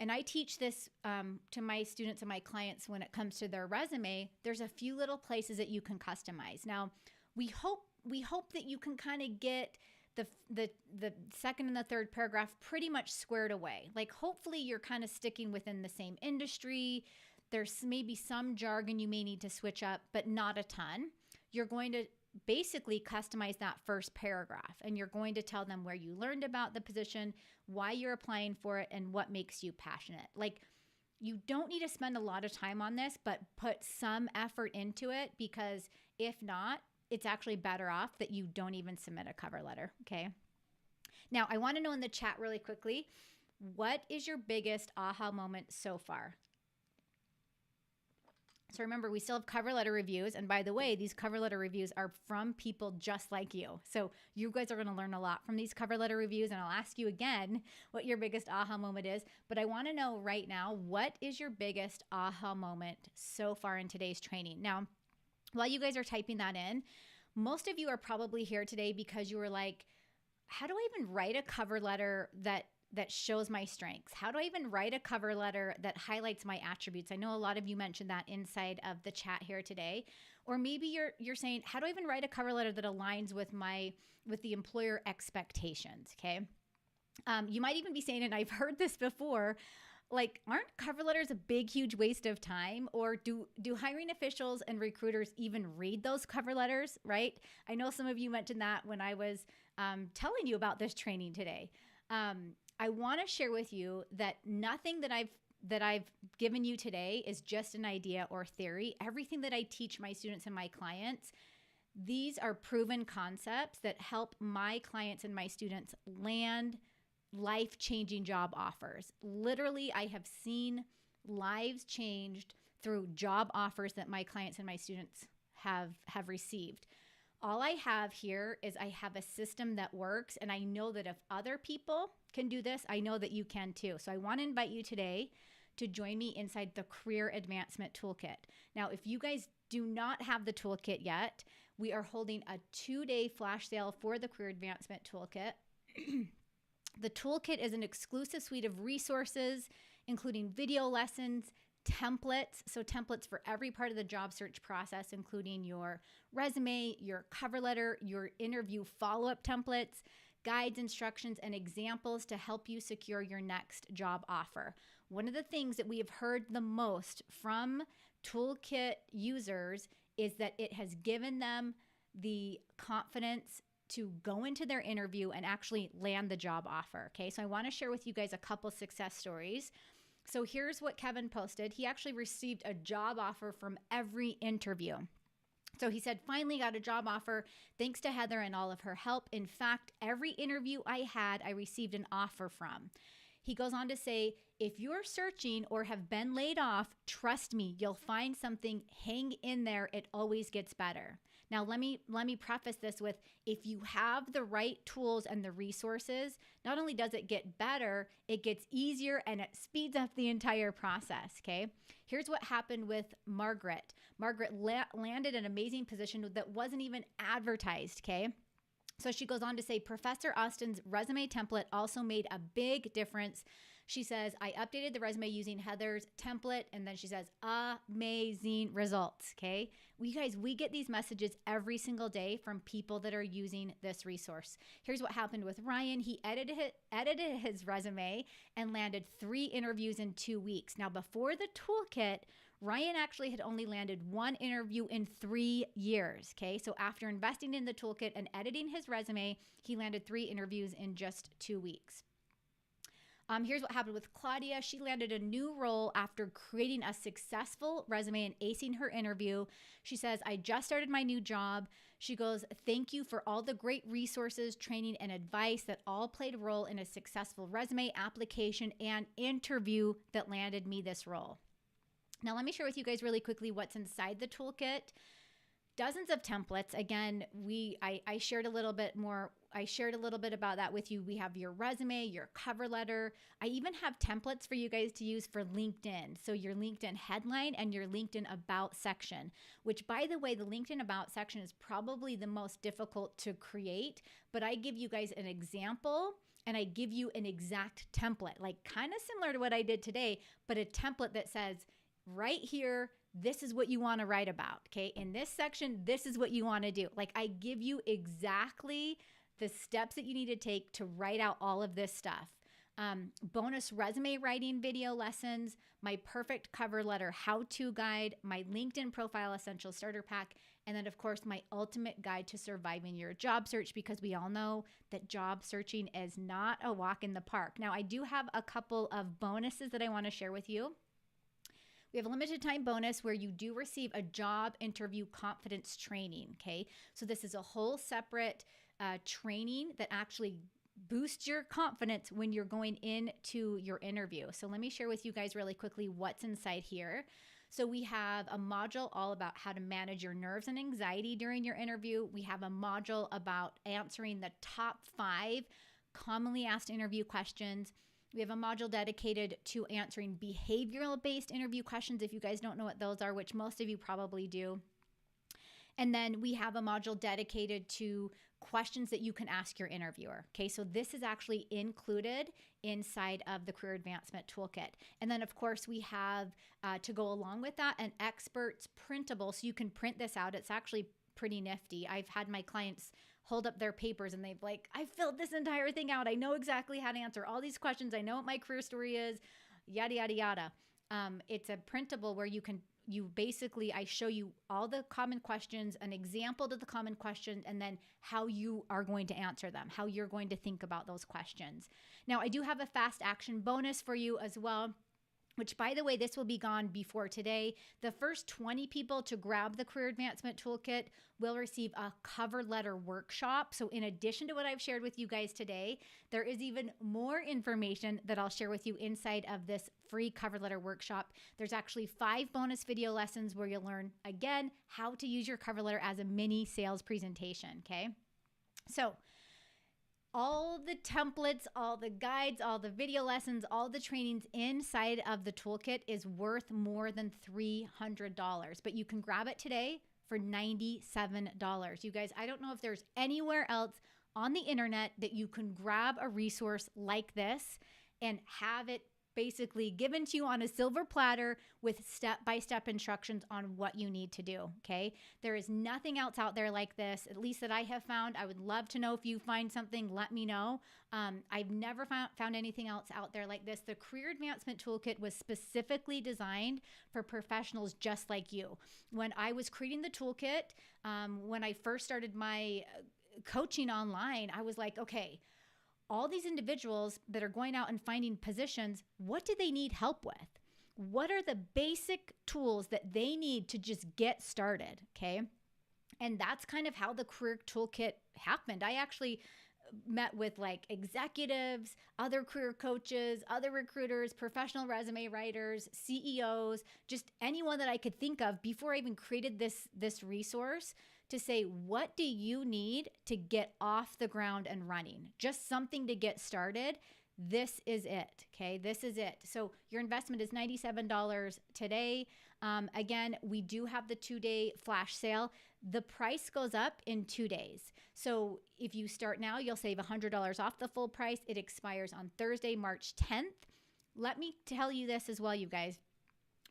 and I teach this to my students and my clients when it comes to their resume, there's a few little places that you can customize. Now, we hope that you can kind of get the second and the third paragraph pretty much squared away. Like, hopefully you're kind of sticking within the same industry. There's maybe some jargon you may need to switch up, but not a ton. You're going to basically customize that first paragraph, and you're going to tell them where you learned about the position, why you're applying for it, and what makes you passionate. Like, you don't need to spend a lot of time on this, but put some effort into it, because if not, it's actually better off that you don't even submit a cover letter. Okay. Now, I want to know in the chat really quickly, what is your biggest aha moment so far? So remember, we still have cover letter reviews. And by the way, these cover letter reviews are from people just like you. So you guys are going to learn a lot from these cover letter reviews. And I'll ask you again what your biggest aha moment is. But I want to know right now, what is your biggest aha moment so far in today's training? Now, while you guys are typing that in, most of you are probably here today because you were like, how do I even write a cover letter that shows my strengths? How do I even write a cover letter that highlights my attributes? I know a lot of you mentioned that inside of the chat here today. Or maybe you're saying, how do I even write a cover letter that aligns with the employer expectations? Okay. You might even be saying, and I've heard this before, like, aren't cover letters a big, huge waste of time? Or do hiring officials and recruiters even read those cover letters, right? I know some of you mentioned that when I was telling you about this training today. I want to share with you that nothing that I've given you today is just an idea or theory. Everything that I teach my students and my clients, these are proven concepts that help my clients and my students land life-changing job offers. Literally, I have seen lives changed through job offers that my clients and my students have received. All I have here is I have a system that works, and I know that if other people can do this, I know that you can too. So I want to invite you today to join me inside the Career Advancement Toolkit. Now, if you guys do not have the toolkit yet, we are holding a 2-day flash sale for the Career Advancement Toolkit. The toolkit is an exclusive suite of resources, including video lessons, templates. So templates for every part of the job search process, including your resume, your cover letter, your interview follow-up templates, guides, instructions, and examples to help you secure your next job offer. One of the things that we have heard the most from Toolkit users is that it has given them the confidence to go into their interview and actually land the job offer. Okay, so I want to share with you guys a couple success stories. So here's what Kevin posted. He actually received a job offer from every interview. So he said, finally got a job offer thanks to Heather and all of her help. In fact, every interview I had, I received an offer from. He goes on to say, if you're searching or have been laid off, trust me, you'll find something. Hang in there. It always gets better. Now, let me preface this with, if you have the right tools and the resources, not only does it get better, it gets easier and it speeds up the entire process, okay? Here's what happened with Margaret. Margaret landed an amazing position that wasn't even advertised, okay? So she goes on to say, Professor Austin's resume template also made a big difference. She says, I updated the resume using Heather's template. And then she says, amazing results. Okay. We get these messages every single day from people that are using this resource. Here's what happened with Ryan. He edited his resume and landed 3 interviews in 2 weeks. Now, before the toolkit, Ryan actually had only landed 1 interview in 3 years. Okay. So after investing in the toolkit and editing his resume, he landed 3 interviews in just 2 weeks. Here's what happened with Claudia. She landed a new role after creating a successful resume and acing her interview. She says, I just started my new job. She goes, thank you for all the great resources, training, and advice that all played a role in a successful resume, application, and interview that landed me this role. Now, let me share with you guys really quickly what's inside the toolkit. Dozens of templates. Again, I shared a little bit more. I shared a little bit about that with you. We have your resume, your cover letter. I even have templates for you guys to use for LinkedIn. So your LinkedIn headline and your LinkedIn about section, which, by the way, the LinkedIn about section is probably the most difficult to create, but I give you guys an example and I give you an exact template, like kind of similar to what I did today, but a template that says right here, this is what you want to write about, okay? In this section, this is what you want to do. Like, I give you exactly the steps that you need to take to write out all of this stuff. Bonus resume writing video lessons, my perfect cover letter how-to guide, my LinkedIn profile essential starter pack, and then, of course, my ultimate guide to surviving your job search, because we all know that job searching is not a walk in the park. Now, I do have a couple of bonuses that I want to share with you. We have a limited time bonus where you do receive a job interview confidence training, okay? So this is a whole separate training that actually boosts your confidence when you're going into your interview. So let me share with you guys really quickly what's inside here. So we have a module all about how to manage your nerves and anxiety during your interview. We have a module about answering the top 5 commonly asked interview questions. We have a module dedicated to answering behavioral-based interview questions, if you guys don't know what those are, which most of you probably do. And then we have a module dedicated to questions that you can ask your interviewer. Okay, so this is actually included inside of the Career Advancement Toolkit. And then, of course, we have, to go along with that, an expert's printable. So you can print this out. It's actually pretty nifty. I've had my clients hold up their papers and they've like, I filled this entire thing out. I know exactly how to answer all these questions. I know what my career story is, yada, yada, yada. It's a printable where I show you all the common questions, an example to the common questions, and then how you are going to answer them, how you're going to think about those questions. Now, I do have a fast action bonus for you as well, which, by the way, this will be gone before today. The first 20 people to grab the Career Advancement Toolkit will receive a cover letter workshop. So in addition to what I've shared with you guys today, there is even more information that I'll share with you inside of this free cover letter workshop. There's actually 5 bonus video lessons where you'll learn, again, how to use your cover letter as a mini sales presentation, okay? So all the templates, all the guides, all the video lessons, all the trainings inside of the toolkit is worth more than $300, but you can grab it today for $97. You guys, I don't know if there's anywhere else on the internet that you can grab a resource like this and have it basically given to you on a silver platter with step-by-step instructions on what you need to do, okay? There is nothing else out there like this, at least that I have found. I would love to know if you find something, let me know. I've never found anything else out there like this. The Career Advancement Toolkit was specifically designed for professionals just like you. When I was creating the toolkit, when I first started my coaching online, I was like, okay, all these individuals that are going out and finding positions, what do they need help with? What are the basic tools that they need to just get started? Okay. And that's kind of how the career toolkit happened. I actually met with like executives, other career coaches, other recruiters, professional resume writers, CEOs, just anyone that I could think of before I even created this resource to say, what do you need to get off the ground and running? Just something to get started. This is it. Okay. This is it. So your investment is $97 today. Again, we do have the 2-day flash sale. The price goes up in 2 days. So if you start now, you'll save $100 off the full price. It expires on Thursday, March 10th. Let me tell you this as well, you guys.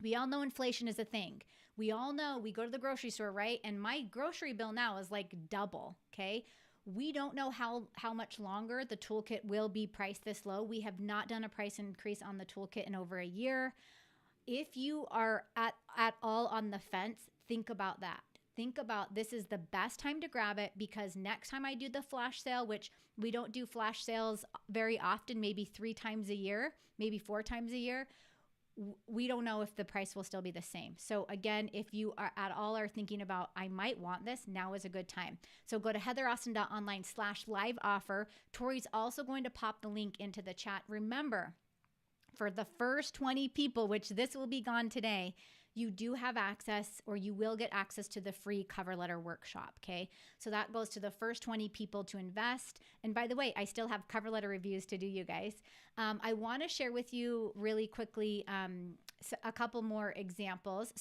We all know inflation is a thing. We all know we go to the grocery store, right? And my grocery bill now is like double, okay? We don't know how much longer the toolkit will be priced this low. We have not done a price increase on the toolkit in over a year. If you are at all on the fence, think about that. Think about this is the best time to grab it, because next time I do the flash sale, which we don't do flash sales very often, maybe 3 times a year, maybe 4 times a year, we don't know if the price will still be the same. So again, if you are at all are thinking about, I might want this, now is a good time. So go to heatheraustin.online/live offer. Tori's also going to pop the link into the chat. Remember, for the first 20 people, which this will be gone today, you do have access, or you will get access to the free cover letter workshop, okay? So that goes to the first 20 people to invest. And by the way, I still have cover letter reviews to do, you guys. I want to share with you really quickly a couple more examples,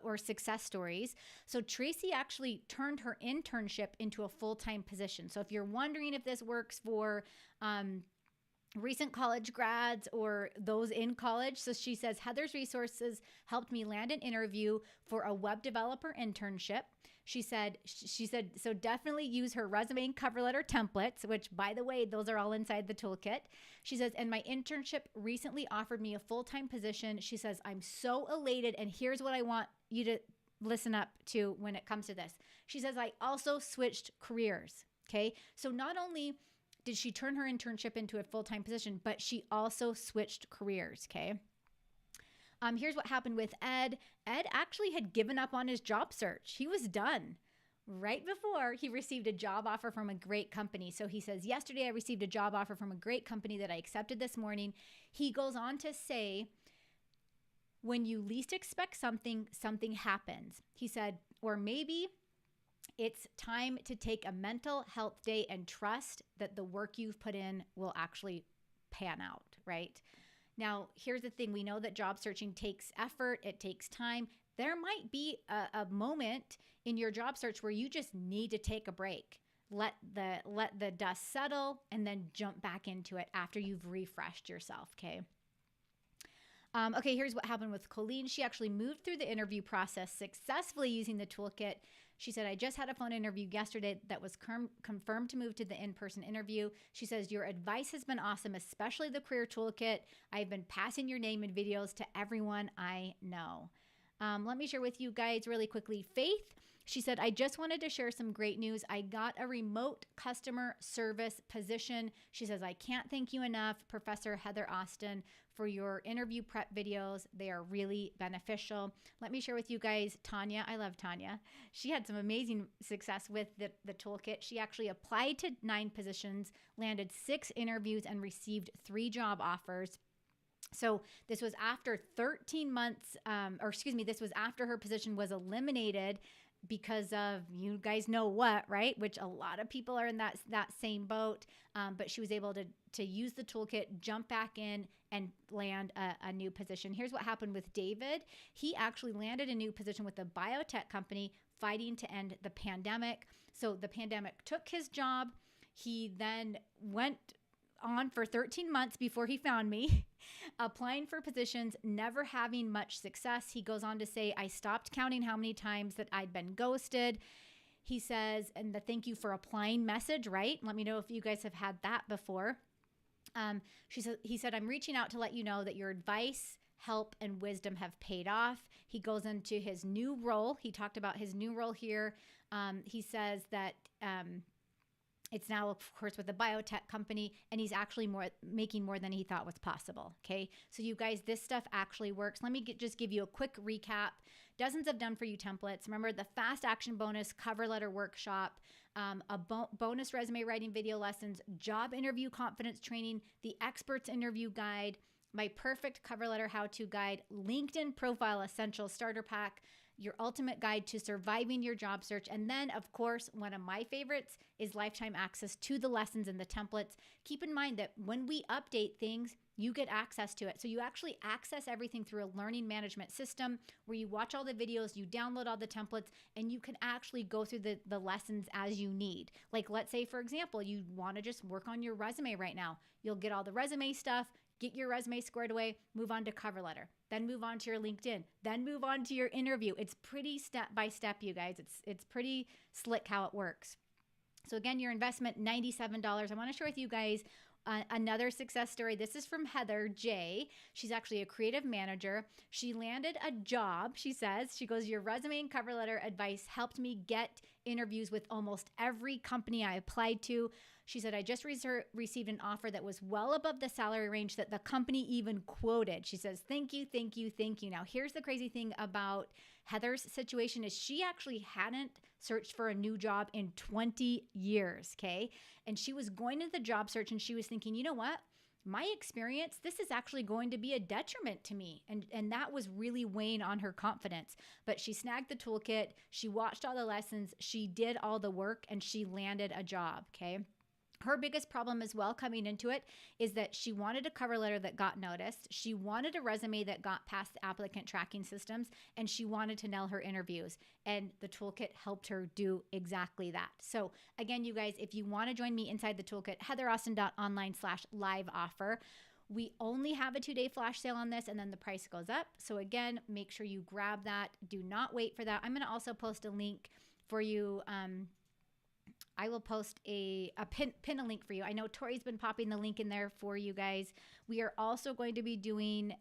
or success stories. So Tracy actually turned her internship into a full-time position. So if you're wondering if this works for recent college grads or those in college. So she says, Heather's resources helped me land an interview for a web developer internship. She said, so definitely use her resume and cover letter templates, which by the way, those are all inside the toolkit. She says, and my internship recently offered me a full-time position. She says, I'm so elated. And here's what I want you to listen up to when it comes to this. She says, I also switched careers. Okay. So not only did she turn her internship into a full-time position, but she also switched careers, okay? Here's what happened with Ed. Ed actually had given up on his job search. He was done right before he received a job offer from a great company. So he says, yesterday I received a job offer from a great company that I accepted this morning. He goes on to say, when you least expect something, something happens. He said, or maybe it's time to take a mental health day and trust that the work you've put in will actually pan out, right? Now, here's the thing. We know that job searching takes effort. It takes time. There might be a moment in your job search where you just need to take a break. Let the dust settle and then jump back into it after you've refreshed yourself, okay? Okay, here's what happened with Colleen. She actually moved through the interview process successfully using the toolkit. She said, I just had a phone interview yesterday that was confirmed to move to the in-person interview. She says, your advice has been awesome, especially the career toolkit. I've been passing your name and videos to everyone I know. Let me share with you guys really quickly. Faith, she said, I just wanted to share some great news. I got a remote customer service position. She says, I can't thank you enough, Professor Heather Austin, for your interview prep videos. They are really beneficial. Let me share with you guys Tanya. I love Tanya. She had some amazing success with the toolkit. She actually applied to 9 positions, landed 6 interviews, and received 3 job offers. So this was after 13 months, this was after her position was eliminated because of, you guys know what, right? Which a lot of people are in that same boat. But she was able to use the toolkit, jump back in, and land a new position. Here's what happened with David. He actually landed a new position with a biotech company fighting to end the pandemic. So the pandemic took his job. He then went on for 13 months before he found me, applying for positions, never having much success. He goes on to say, I stopped counting how many times that I'd been ghosted. He says, and the thank you for applying message, right? Let me know if you guys have had that before. He said, I'm reaching out to let you know that your advice, help, and wisdom have paid off. He goes into his new role. He talked about his new role here. He says that it's now, of course, with a biotech company, and he's actually making more than he thought was possible. Okay, so you guys, this stuff actually works. Let me just give you a quick recap. Dozens of done for you templates. Remember the fast action bonus, cover letter workshop, bonus resume writing video lessons, job interview confidence training, the experts interview guide, my perfect cover letter how-to guide, LinkedIn profile essential starter pack, your ultimate guide to surviving your job search. And then, of course, one of my favorites is lifetime access to the lessons and the templates. Keep in mind that when we update things, you get access to it. So you actually access everything through a learning management system where you watch all the videos, you download all the templates, and you can actually go through the lessons as you need. Like, let's say, for example, you want to just work on your resume right now. You'll get all the resume stuff, get your resume squared away, move on to cover letter, then move on to your LinkedIn, then move on to your interview. It's pretty step by step, you guys. It's pretty slick how it works. So again, your investment, $97. I want to share with you guys another success story. This is from Heather J. She's actually a creative manager. She landed a job, she says. She goes, your resume and cover letter advice helped me get interviews with almost every company I applied to. She said, I just received an offer that was well above the salary range that the company even quoted. She says, thank you, thank you, thank you. Now, here's the crazy thing about Heather's situation is she actually hadn't searched for a new job in 20 years, okay? And she was going into the job search and she was thinking, you know what? My experience, this is actually going to be a detriment to me. And that was really weighing on her confidence. But she snagged the toolkit, she watched all the lessons, she did all the work, and she landed a job, okay? Her biggest problem as well coming into it is that she wanted a cover letter that got noticed. She wanted a resume that got past the applicant tracking systems, and she wanted to nail her interviews. And the toolkit helped her do exactly that. So again, you guys, if you want to join me inside the toolkit, heatheraustin.online/live offer. We only have a 2-day flash sale on this, and then the price goes up. So again, make sure you grab that. Do not wait for that. I'm going to also post a link for you. I will post a pin a link for you. I know Tori's been popping the link in there for you guys. We are also going to be doing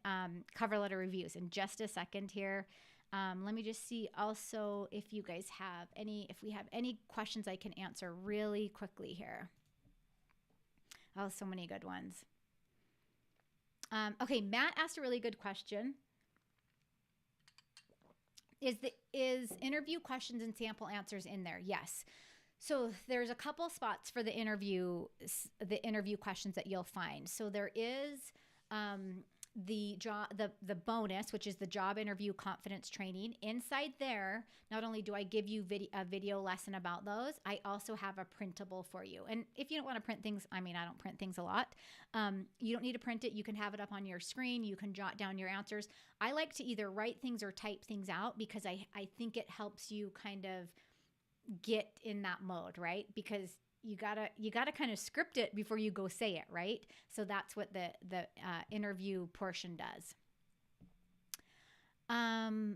cover letter reviews in just a second here. Let me just see also if you guys have if we have any questions I can answer really quickly here. Oh, so many good ones. Okay, Matt asked a really good question. Is interview questions and sample answers in there? Yes. So there's a couple spots for the interview questions that you'll find. So there is the bonus, which is the job interview confidence training. Inside there, not only do I give you a video lesson about those, I also have a printable for you. And if you don't want to print things, I don't print things a lot. You don't need to print it. You can have it up on your screen. You can jot down your answers. I like to either write things or type things out because I think it helps you kind of get in that mode, right? Because you gotta kind of script it before you go say it, right? So that's what the interview portion does.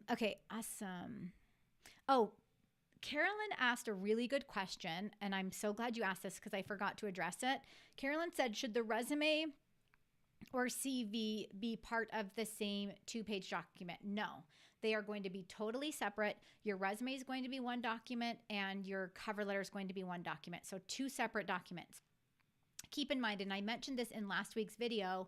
Okay, awesome. Oh, Carolyn asked a really good question, and I'm so glad you asked this because I forgot to address it. Carolyn said, should the resume or CV be part of the same 2-page document? No. They are going to be totally separate. Your resume is going to be one document and your cover letter is going to be one document. So 2 separate documents. Keep in mind, and I mentioned this in last week's video,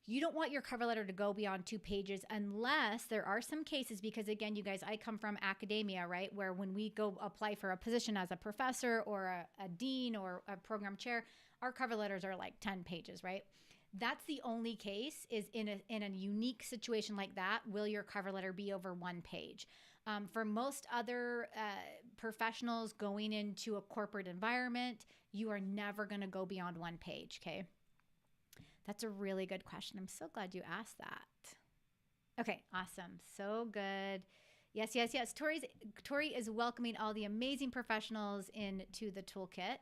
you don't want your cover letter to go beyond 2 pages unless there are some cases, because again, you guys, I come from academia, right? Where when we go apply for a position as a professor or a dean or a program chair, our cover letters are like 10 pages, right? That's the only case is in a unique situation like that, will your cover letter be over 1 page? For most other professionals going into a corporate environment, you are never going to go beyond 1 page, okay? That's a really good question. I'm so glad you asked that. Okay, awesome. So good. Yes, yes, yes. Tori is welcoming all the amazing professionals into the toolkit.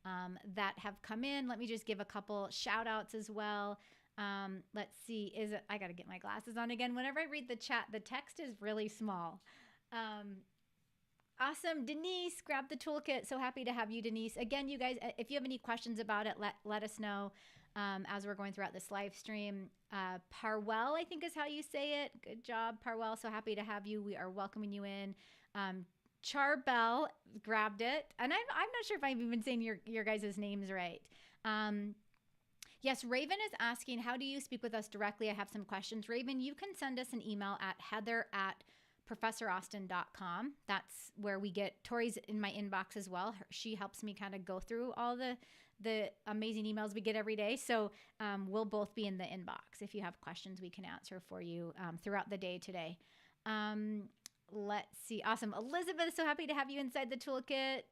that have come in. Let me just give a couple shout outs as well. Let's see. I got to get my glasses on again. Whenever I read the chat, the text is really small. Awesome. Denise, grab the toolkit. So happy to have you, Denise. Again, you guys, if you have any questions about it, let us know as we're going throughout this live stream. Parwell, I think is how you say it. Good job, Parwell. So happy to have you. We are welcoming you in. Charbel grabbed it. And I'm not sure if I'm even saying your guys' names right. Yes, Raven is asking, how do you speak with us directly? I have some questions. Raven, you can send us an email at heather@professораustin.com. That's where we get, Tori's in my inbox as well. She helps me kind of go through all the amazing emails we get every day. So we'll both be in the inbox. If you have questions, we can answer for you throughout the day today. Let's see. Awesome. Elizabeth, so happy to have you inside the toolkit.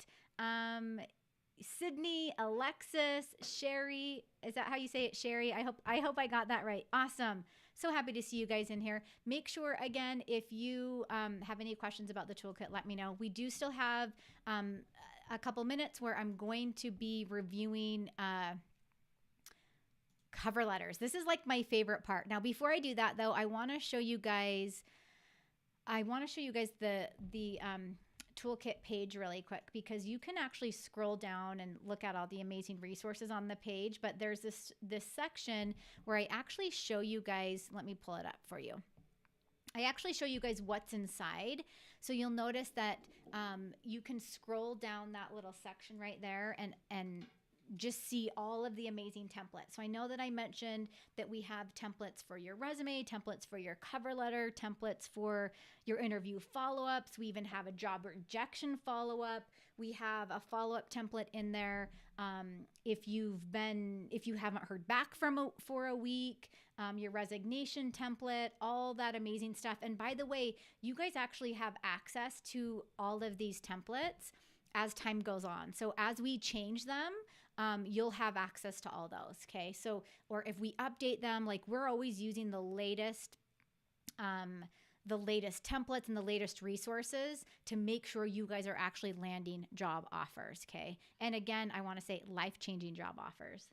Sydney, Alexis, Sherry, is that how you say it, Sherry? I hope I got that right. Awesome. So happy to see you guys in here. Make sure, again, if you have any questions about the toolkit, let me know. We do still have a couple minutes where I'm going to be reviewing cover letters. This is like my favorite part. Now, before I do that, though, I want to show you guys the toolkit page really quick, because you can actually scroll down and look at all the amazing resources on the page. But there's this section where I actually show you guys, let me pull it up for you. I actually show you guys what's inside. So you'll notice that you can scroll down that little section right there and just see all of the amazing templates. So I know that I mentioned that we have templates for your resume, templates for your cover letter, templates for your interview follow-ups. We even have a job rejection follow-up. We have a follow-up template in there. If you haven't heard back for a week, your resignation template, all that amazing stuff. And by the way, you guys actually have access to all of these templates as time goes on. So as we change them, you'll have access to all those. Okay. So, or if we update them, like we're always using the latest templates and the latest resources to make sure you guys are actually landing job offers. Okay. And again, I want to say life-changing job offers.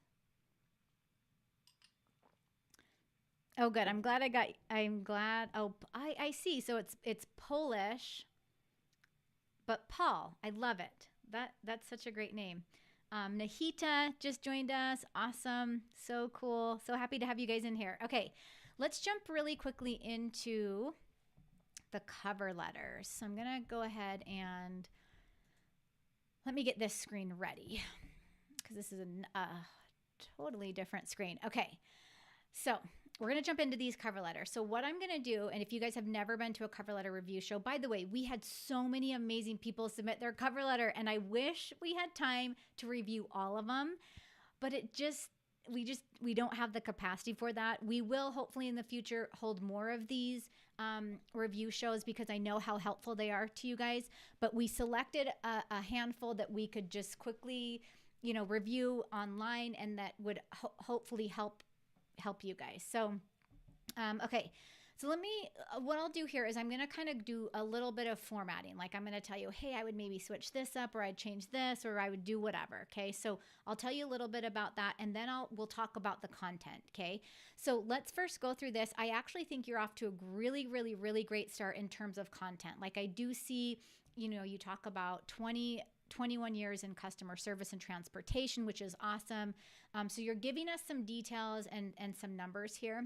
Oh, good. I'm glad. Oh, I see. So it's Polish, but Paul, I love it. That's such a great name. Nahita just joined us. Awesome. So cool. So happy to have you guys in here. Okay. Let's jump really quickly into the cover letters. So I'm going to go ahead and let me get this screen ready, because this is a totally different screen. Okay. So we're going to jump into these cover letters. So what I'm going to do, and if you guys have never been to a cover letter review show, by the way, we had so many amazing people submit their cover letter, and I wish we had time to review all of them, but we don't have the capacity for that. We will hopefully in the future hold more of these review shows, because I know how helpful they are to you guys, but we selected a handful that we could just quickly, review online, and that would hopefully help you guys. So, okay. So what I'll do here is I'm going to kind of do a little bit of formatting. Like I'm going to tell you, hey, I would maybe switch this up, or I'd change this, or I would do whatever. Okay. So I'll tell you a little bit about that, and then we'll talk about the content. Okay. So let's first go through this. I actually think you're off to a really, really, really great start in terms of content. Like I do see, you talk about 21 years in customer service and transportation, which is awesome. So you're giving us some details and some numbers here,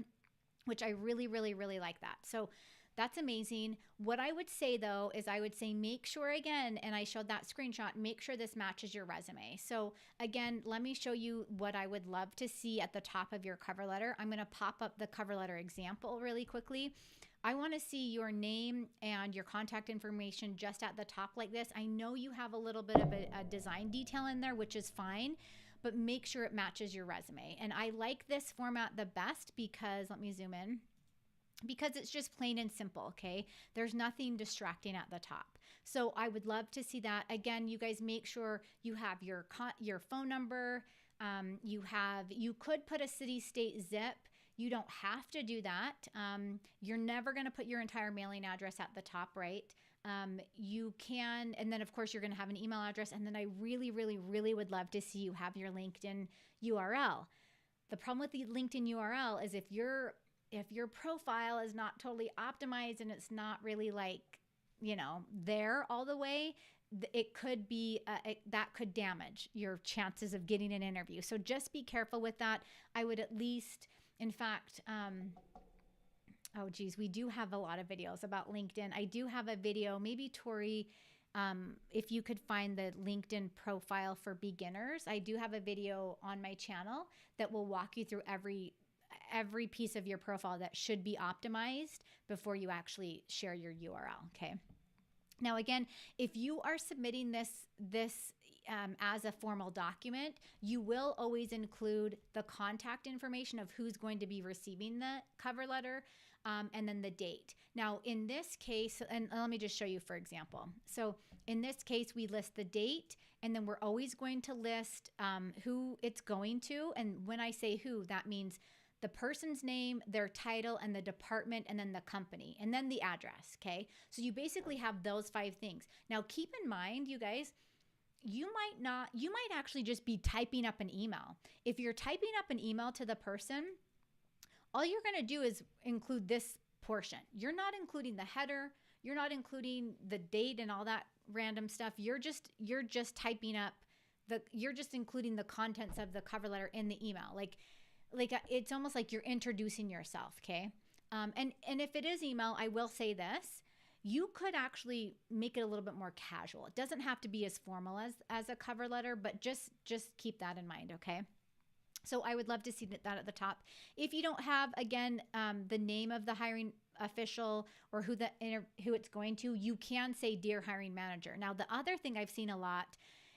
which I really, really, really like that. So that's amazing. What I would say though, is I would say make sure again, and I showed that screenshot, make sure this matches your resume. So again, let me show you what I would love to see at the top of your cover letter. I'm going to pop up the cover letter example really quickly. I want to see your name and your contact information just at the top like this. I know you have a little bit of a design detail in there, which is fine, but make sure it matches your resume. And I like this format the best because, let me zoom in, because it's just plain and simple, okay? There's nothing distracting at the top. So I would love to see that. Again, you guys make sure you have your phone number. You could put a city, state, zip. You don't have to do that. You're never going to put your entire mailing address at the top, right? You can, and then of course you're going to have an email address. And then I really, really, really would love to see you have your LinkedIn URL. The problem with the LinkedIn URL is if your profile is not totally optimized and it's not really like, there all the way, it could be, that could damage your chances of getting an interview. So just be careful with that. I would at least, in fact, oh geez, we do have a lot of videos about LinkedIn. I do have a video, maybe Tori, if you could find the LinkedIn profile for beginners, I do have a video on my channel that will walk you through every piece of your profile that should be optimized before you actually share your URL. Okay. Now, again, if you are submitting this as a formal document, you will always include the contact information of who's going to be receiving the cover letter, and then the date. Now, in this case, and let me just show you for example. So in this case, we list the date, and then we're always going to list who it's going to. And when I say who, that means the person's name, their title, and the department, and then the company, and then the address, okay? So you basically have those 5 things. Now, keep in mind, you guys, you might actually just be typing up an email. If you're typing up an email to the person, all you're gonna do is include this portion. You're not including the header, you're not including the date and all that random stuff. You're just typing up you're just including the contents of the cover letter in the email. Like it's almost like you're introducing yourself, okay? And if it is email, I will say this: you could actually make it a little bit more casual. It doesn't have to be as formal as a cover letter, but just keep that in mind, okay? So I would love to see that at the top. If you don't have, again, the name of the hiring official or who it's going to, you can say "Dear Hiring Manager." Now, the other thing I've seen a lot,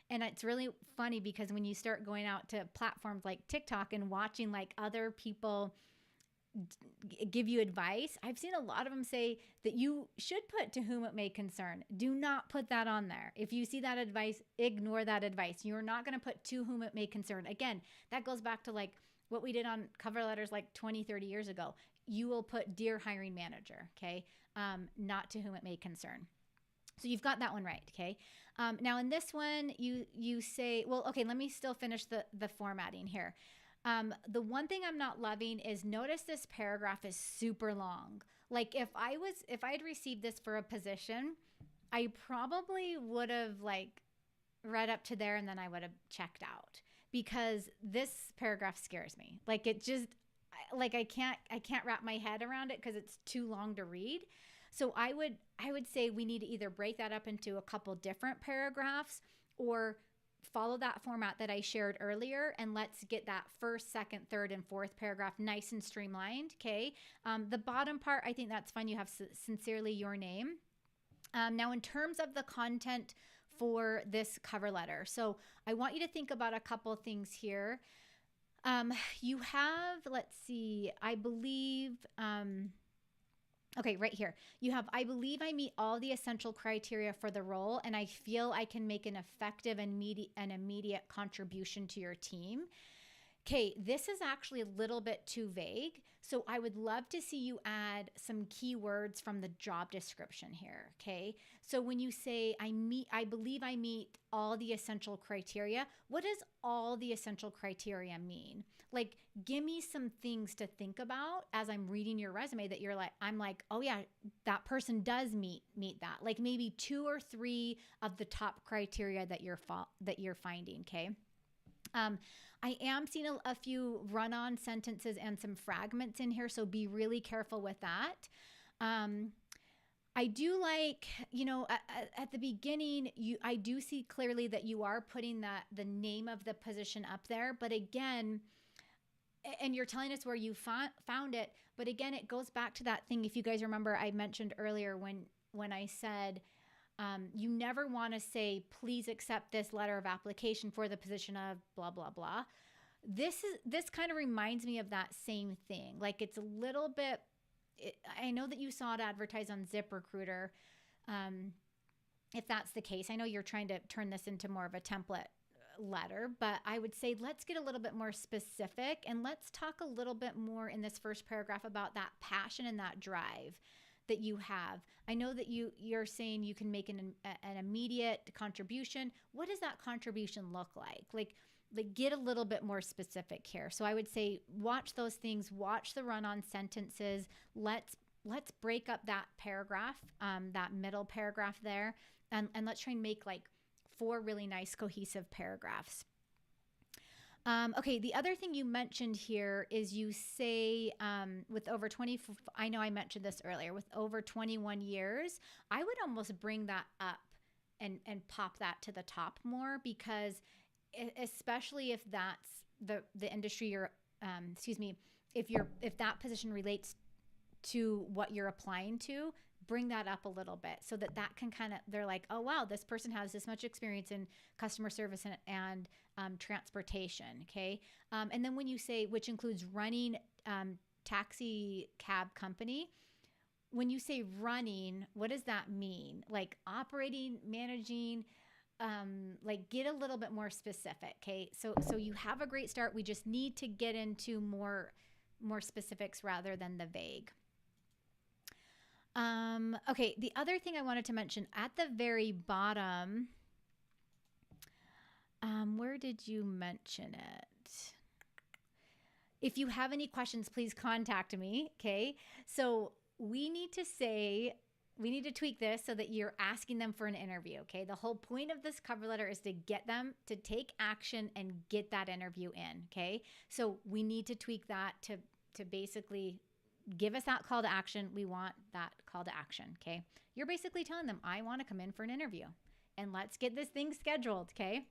and it's really funny because when you start going out to platforms like TikTok and watching like other people give you advice, I've seen a lot of them say that you should put "to whom it may concern." Do not put that on there. If you see that advice, ignore that advice. You're not going to put "to whom it may concern." Again, that goes back to like what we did on cover letters like 20, 30 years ago. You will put "Dear Hiring Manager," okay? Not "to whom it may concern." So you've got that one right, okay? Now in this one, you say, well, okay, let me still finish the formatting here. The one thing I'm not loving is, notice this paragraph is super long. Like if I'd received this for a position, I probably would have like read up to there and then I would have checked out, because this paragraph scares me. Like it just, like I can't wrap my head around it because it's too long to read. So I would say we need to either break that up into a couple different paragraphs or follow that format that I shared earlier, and let's get that first, second, third, and fourth paragraph nice and streamlined, okay? The bottom part, I think that's fine. You have sincerely your name. Now, in terms of the content for this cover letter, so I want you to think about a couple things here. You have, let's see, I believe... okay, right here. You have, "I believe I meet all the essential criteria for the role, and I feel I can make an effective and immediate contribution to your team." Okay, this is actually a little bit too vague. So I would love to see you add some keywords from the job description here, okay? So when you say, I believe I meet all the essential criteria, what does all the essential criteria mean? Like, give me some things to think about as I'm reading your resume that I'm like, oh yeah, that person does meet that. Like maybe 2 or 3 of the top criteria that you're finding, okay? I am seeing a few run-on sentences and some fragments in here, so be really careful with that. I do like, at the beginning, I do see clearly that you are putting the name of the position up there, but again, and you're telling us where you found it, but again, it goes back to that thing. If you guys remember, I mentioned earlier when I said, you never want to say, "Please accept this letter of application for the position of blah, blah, blah." This kind of reminds me of that same thing. Like it's a little bit, I know that you saw it advertised on ZipRecruiter. If that's the case, I know you're trying to turn this into more of a template letter, but I would say let's get a little bit more specific, and let's talk a little bit more in this first paragraph about that passion and that drive that you have. I know that you're saying you can make an immediate contribution. What does that contribution look like? Like get a little bit more specific here. So I would say watch those things, watch the run-on sentences. Let's break up that paragraph, that middle paragraph there, and let's try and make like 4 really nice cohesive paragraphs. Okay, the other thing you mentioned here is you say with over 20, I know I mentioned this earlier, with over 21 years, I would almost bring that up and pop that to the top more, because especially if that's the industry you're, if that position relates to what you're applying to, bring that up a little bit so that can kind of, they're like, oh wow, this person has this much experience in customer service and transportation. Okay. And then when you say, which includes running taxi cab company, when you say running, what does that mean? Like operating, managing, like get a little bit more specific. Okay. So you have a great start. We just need to get into more specifics rather than the vague. Okay, the other thing I wanted to mention at the very bottom, where did you mention it? If you have any questions, please contact me, okay? So we need to tweak this so that you're asking them for an interview, okay? The whole point of this cover letter is to get them to take action and get that interview in, okay? So we need to tweak that to basically give us that call to action. We want that call to action, okay? You're basically telling them, I want to come in for an interview and let's get this thing scheduled, okay?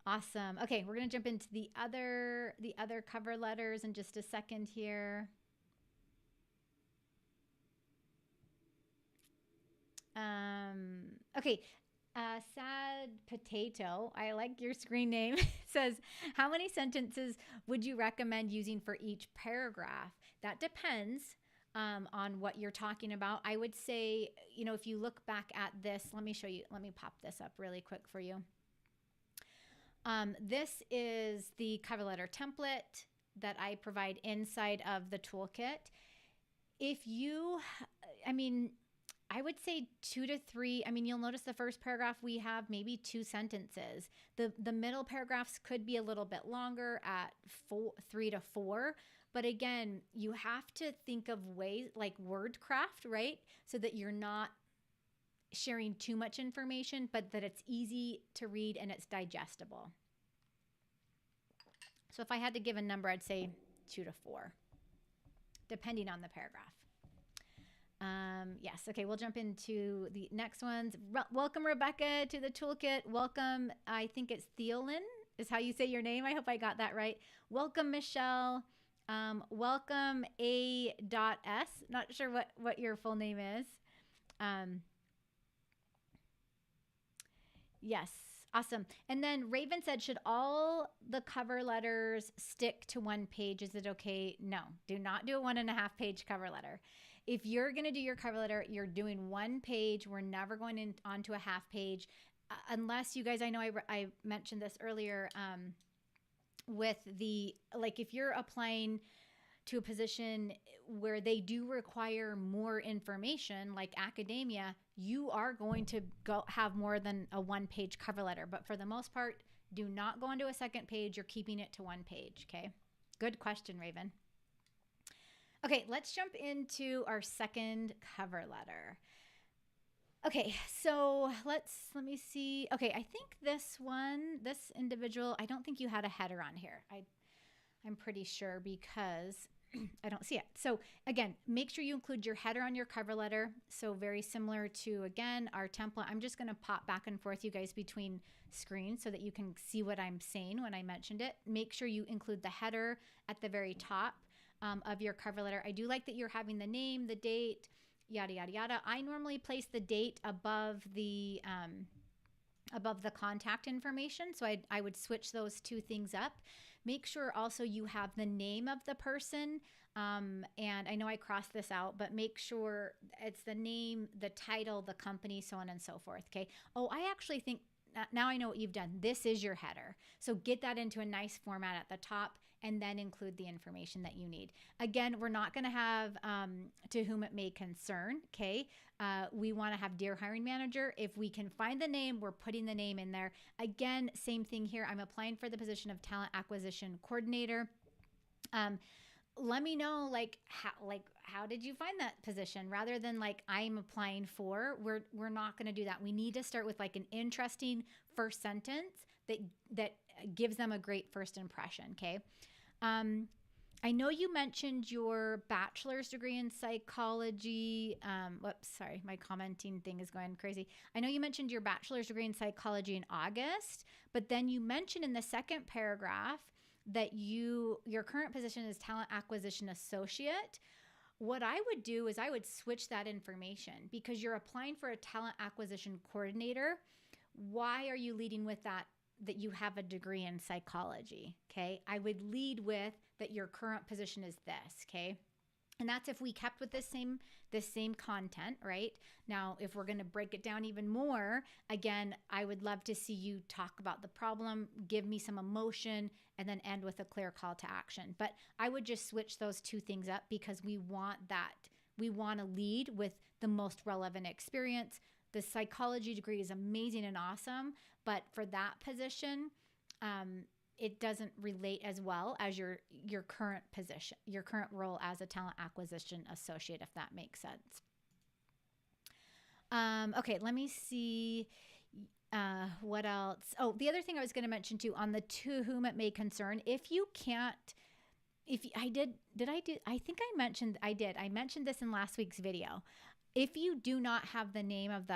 Awesome. Okay, we're going to jump into the other cover letters in just a second here. Okay, Sad Potato, I like your screen name, says, how many sentences would you recommend using for each paragraph? That depends on what you're talking about. I would say, if you look back at this, let me show you, let me pop this up really quick for you. This is the cover letter template that I provide inside of the toolkit. I would say 2 to 3. You'll notice the first paragraph we have maybe 2 sentences. The middle paragraphs could be a little bit longer at 3 to 4. But again, you have to think of ways like word craft, right? So that you're not sharing too much information, but that it's easy to read and it's digestible. So if I had to give a number, I'd say 2 to 4, depending on the paragraph. Yes. Okay. We'll jump into the next ones. Welcome, Rebecca, to the toolkit. Welcome. I think it's Thielen is how you say your name. I hope I got that right. Welcome, Michelle. Welcome, A.S. Not sure what your full name is. Yes. Awesome. And then Raven said, should all the cover letters stick to 1 page? Is it okay? No, do not do a 1.5 page cover letter. If you're going to do your cover letter, you're doing 1 page. We're never going onto a half page unless you guys, I know I mentioned this earlier with if you're applying to a position where they do require more information like academia, you are going to have more than a 1 page cover letter. But for the most part, do not go onto a 2nd page. You're keeping it to 1 page. Okay. Good question, Raven. Okay, let's jump into our 2nd cover letter. Okay, so let me see. Okay, I think this individual, I don't think you had a header on here. I'm pretty sure because I don't see it. So again, make sure you include your header on your cover letter. So very similar to, again, our template. I'm just going to pop back and forth, you guys, between screens so that you can see what I'm saying when I mentioned it. Make sure you include the header at the very top of your cover letter. I do like that you're having the name, the date, yada, yada, yada. I normally place the date above the contact information. So I would switch those 2 things up. Make sure also you have the name of the person. And I know I crossed this out, but make sure it's the name, the title, the company, so on and so forth. Okay. Oh, I actually think now I know what you've done. This is your header. So get that into a nice format at the top and then include the information that you need. Again, we're not going to have to whom it may concern. Okay. We want to have Dear Hiring Manager. If we can find the name, we're putting the name in there. Again, same thing here. I'm applying for the position of Talent Acquisition Coordinator. Let me know how did you find that position rather than like I'm applying for. We're not going to do that. We need to start with like an interesting first sentence that gives them a great first impression. Okay. I know you mentioned your bachelor's degree in psychology. Whoops, sorry, my commenting thing is going crazy. I know you mentioned your bachelor's degree in psychology in August, but then you mentioned in the second paragraph that your current position is talent acquisition associate. What I would do is I would switch that information because you're applying for a talent acquisition coordinator. Why are you leading with that you have a degree in psychology? Okay. I would lead with that your current position is this. Okay. And that's if we kept with this same content, right? Now, if we're going to break it down even more, again, I would love to see you talk about the problem, give me some emotion, and then end with a clear call to action. But I would just switch those two things up because we want that. We want to lead with the most relevant experience. The psychology degree is amazing and awesome, but for that position, it doesn't relate as well as your current position, your current role as a talent acquisition associate, if that makes sense. Okay, let me see what else. Oh, the other thing I was going to mention too, on the to whom it may concern, if you can't, I mentioned this in last week's video. If you do not have the name of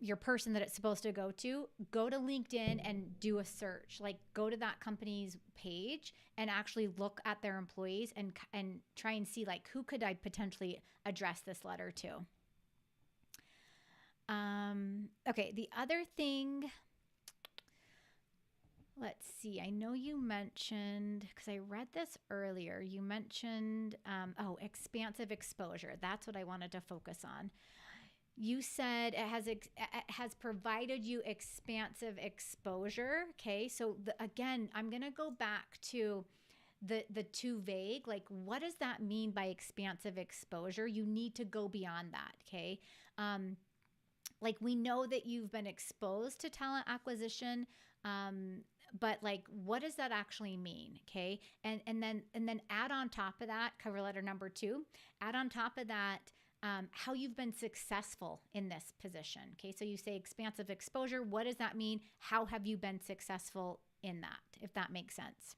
your person that it's supposed to go to LinkedIn and do a search. Like go to that company's page and actually look at their employees and try and see like who could I potentially address this letter to. Okay, the other thing, let's see. I know you mentioned, because I read this earlier, you mentioned, expansive exposure. That's what I wanted to focus on. You said it has provided you expansive exposure. Okay, so again, I'm going to go back to the too vague. Like, what does that mean by expansive exposure? You need to go beyond that. Okay, like we know that you've been exposed to talent acquisition, but like, what does that actually mean? Okay, and then add on top of that, cover letter number 2. Add on top of that. How you've been successful in this position. Okay, so you say expansive exposure. What does that mean? How have you been successful in that, if that makes sense?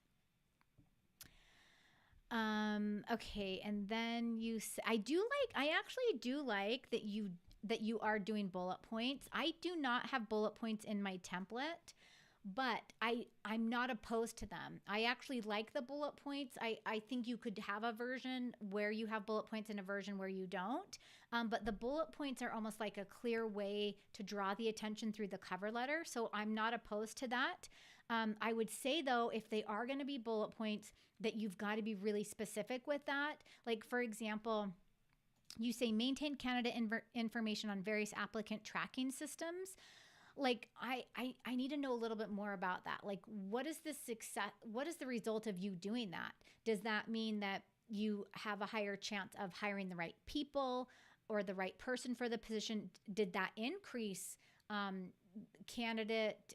Okay, and then I actually do like that you are doing bullet points. I do not have bullet points in my template, but I'm not opposed to them. I actually like the bullet points. I think you could have a version where you have bullet points and a version where you don't. But the bullet points are almost like a clear way to draw the attention through the cover letter. So I'm not opposed to that. I would say though, if they are going to be bullet points, that you've got to be really specific with that. Like for example, you say maintain candidate information on various applicant tracking systems. Like I need to know a little bit more about that. Like what is the success? What is the result of you doing that? Does that mean that you have a higher chance of hiring the right people or the right person for the position? Did that increase candidate,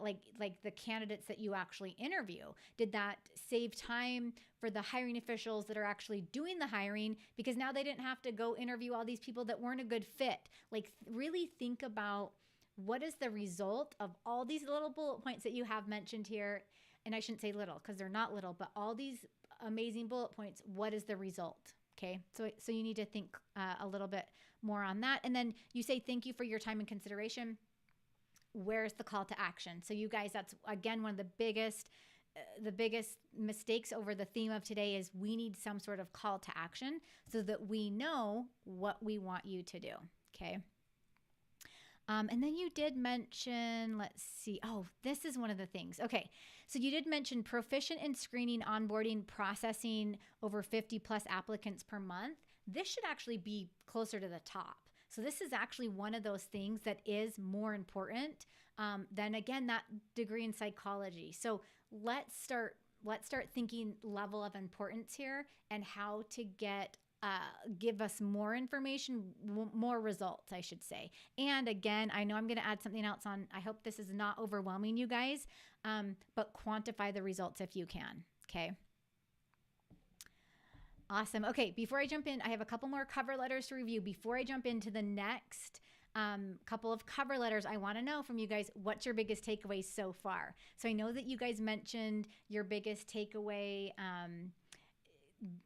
like the candidates that you actually interview? Did that save time for the hiring officials that are actually doing the hiring because now they didn't have to go interview all these people that weren't a good fit? Like really think about what is the result of all these little bullet points that you have mentioned here? And I shouldn't say little because they're not little, but all these amazing bullet points, what is the result? Okay, so you need to think a little bit more on that. And then you say, thank you for your time and consideration. Where's the call to action? So you guys, that's again, one of the biggest mistakes over the theme of today is we need some sort of call to action so that we know what we want you to do. Okay. And then you did mention, let's see. Oh, this is one of the things. Okay. So you did mention proficient in screening, onboarding, processing over 50 plus applicants per month. This should actually be closer to the top. So this is actually one of those things that is more important than, again, that degree in psychology. So let's start thinking level of importance here and how to give us more information, more results, I should say. And again, I know I'm going to add something else on. I hope this is not overwhelming you guys, but quantify the results if you can. Okay. Awesome. Okay. Before I jump in, I have a couple more cover letters to review. Before I jump into the next couple of cover letters, I want to know from you guys, what's your biggest takeaway so far? So I know that you guys mentioned your biggest takeaway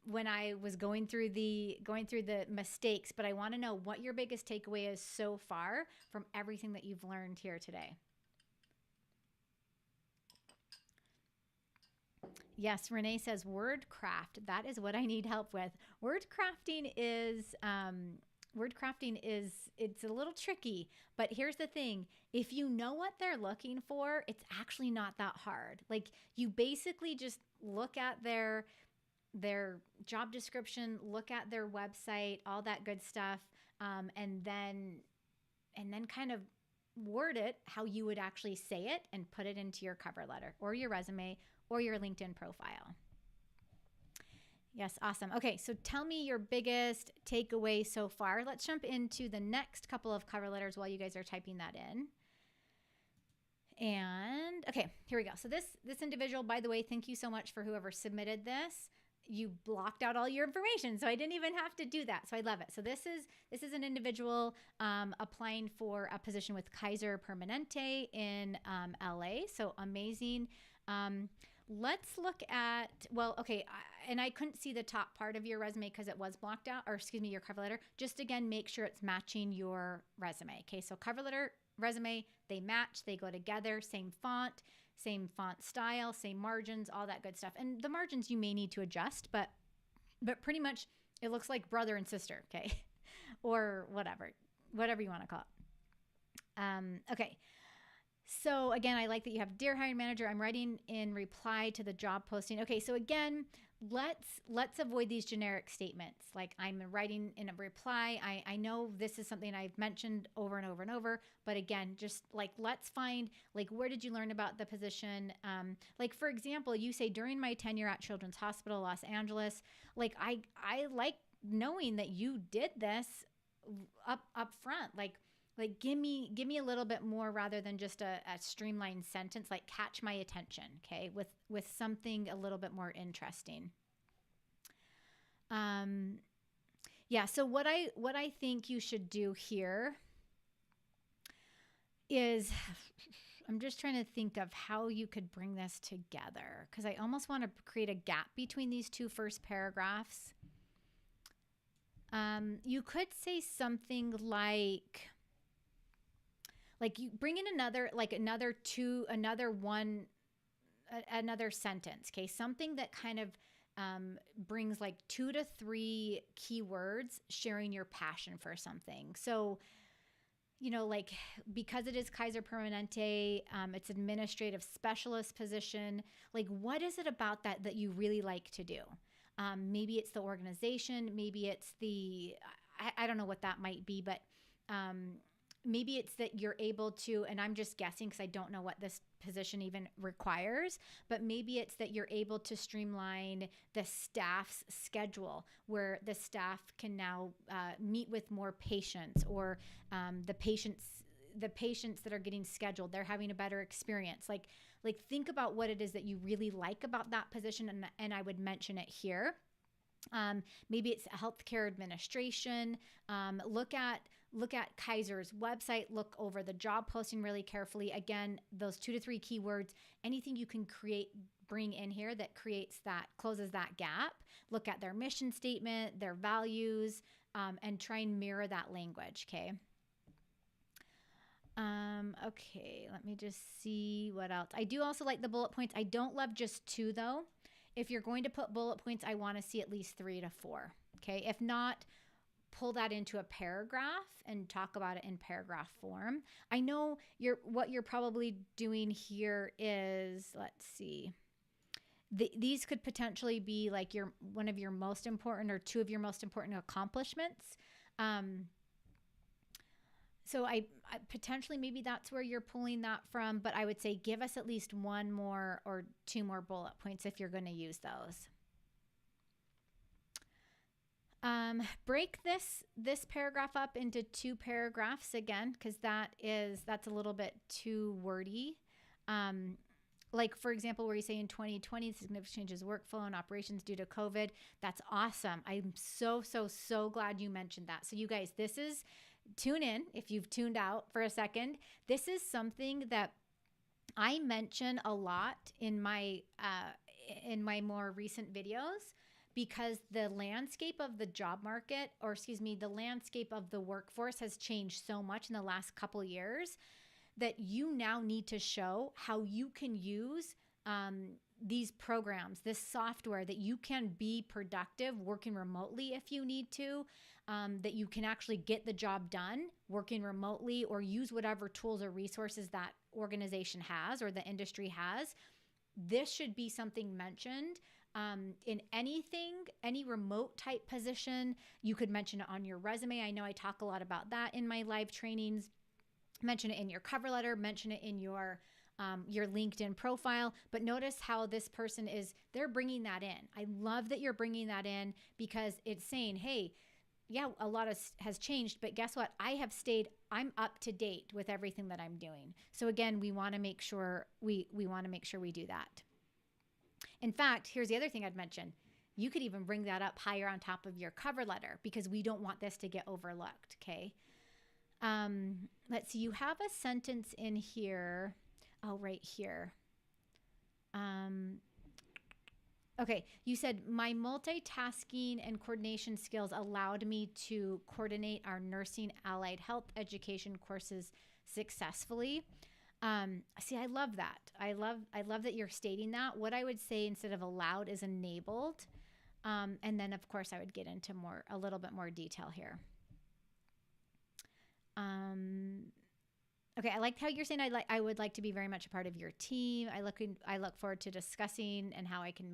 when I was going through the mistakes, but I want to know what your biggest takeaway is so far from everything that you've learned here today. Yes, Renee says wordcraft. That is what I need help with. Wordcrafting is it's a little tricky, but here's the thing. If you know what they're looking for, it's actually not that hard. Like, you basically just look at their job description, look at their website, all that good stuff, and then kind of word it how you would actually say it and put it into your cover letter or your resume or your LinkedIn profile. Yes, awesome. Okay, so tell me your biggest takeaway so far. Let's jump into the next couple of cover letters while you guys are typing that in. And okay, here we go. So this individual, by the way, thank you so much for whoever submitted this. You blocked out all your information, so I didn't even have to do that. So I love it. So this is an individual applying for a position with Kaiser Permanente in LA. So amazing. Let's look at, well, okay, and I couldn't see the top part of your resume because it was blocked out, or excuse me, your cover letter. Just again, make sure it's matching your resume. Okay, so cover letter, resume, they match, they go together, same font style, same margins, all that good stuff. And the margins you may need to adjust, but pretty much it looks like brother and sister, okay? Or whatever you want to call it. Okay. So again, I like that you have Dear Hiring Manager. I'm writing in reply to the job posting. Okay, so again, let's avoid these generic statements. Like, I'm writing in a reply. I know this is something I've mentioned over and over and over, but again, just like, let's find, like, where did you learn about the position? Like, for example, you say, during my tenure at Children's Hospital, Los Angeles, like, I like knowing that you did this up front. Like give me a little bit more rather than just a streamlined sentence. Like, catch my attention, okay, with something a little bit more interesting. Yeah. So what I think you should do here is, I'm just trying to think of how you could bring this together, because I almost want to create a gap between these two first paragraphs. You could say something like you bring in another sentence, okay? Something that kind of brings like 2 to 3 keywords sharing your passion for something. So, like, because it is Kaiser Permanente, it's administrative specialist position. Like, what is it about that you really like to do? Maybe it's the organization, maybe it's I don't know what that might be, but maybe it's that you're able to, and I'm just guessing because I don't know what this position even requires, but maybe it's that you're able to streamline the staff's schedule, where the staff can now meet with more patients, or the patients that are getting scheduled, they're having a better experience. Like think about what it is that you really like about that position, and I would mention it here. Maybe it's healthcare administration. Look at Kaiser's website, look over the job posting really carefully. Again, those 2 to 3 keywords, anything you can bring in here that closes that gap. Look at their mission statement, their values, and try and mirror that language. Okay. Okay, let me just see what else. I do also like the bullet points. I don't love just 2 though. If you're going to put bullet points, I want to see at least 3 to 4. Okay. If not, pull that into a paragraph and talk about it in paragraph form. I know what you're probably doing here is, let's see, these could potentially be like one of your most important, or 2 of your most important accomplishments. So I potentially maybe that's where you're pulling that from, but I would say give us at least one more or two more bullet points if you're going to use those. Break this paragraph up into 2 paragraphs again, because that's a little bit too wordy. Like, for example, where you say in 2020, significant changes workflow and operations due to COVID. That's awesome. I'm so glad you mentioned that. So you guys, tune in if you've tuned out for a second. This is something that I mention a lot in my more recent videos, because the landscape of the job market, or excuse me, the landscape of the workforce has changed so much in the last couple years that you now need to show how you can use these programs, this software, that you can be productive working remotely if you need to, that you can actually get the job done working remotely, or use whatever tools or resources that organization has or the industry has. This should be something mentioned in any remote type position. You could mention it on your resume. I know I talk a lot about that in my live trainings. Mention it in your cover letter, mention it in your LinkedIn profile. But notice how this person they're bringing that in. I love that you're bringing that in, because it's saying, hey, yeah, a lot has changed, but guess what? I'm up to date with everything that I'm doing. So again, we want to make sure we do that. In fact, here's the other thing I'd mention. You could even bring that up higher on top of your cover letter, because we don't want this to get overlooked, okay? Let's see, you have a sentence in here. Oh, right here. Okay, you said, my multitasking and coordination skills allowed me to coordinate our nursing allied health education courses successfully. See, I love that. I love that you're stating that. What I would say instead of allowed is enabled. And then of course I would get into a little bit more detail here. Okay, I like how you're saying I would like to be very much a part of your team. I look forward to discussing and how I can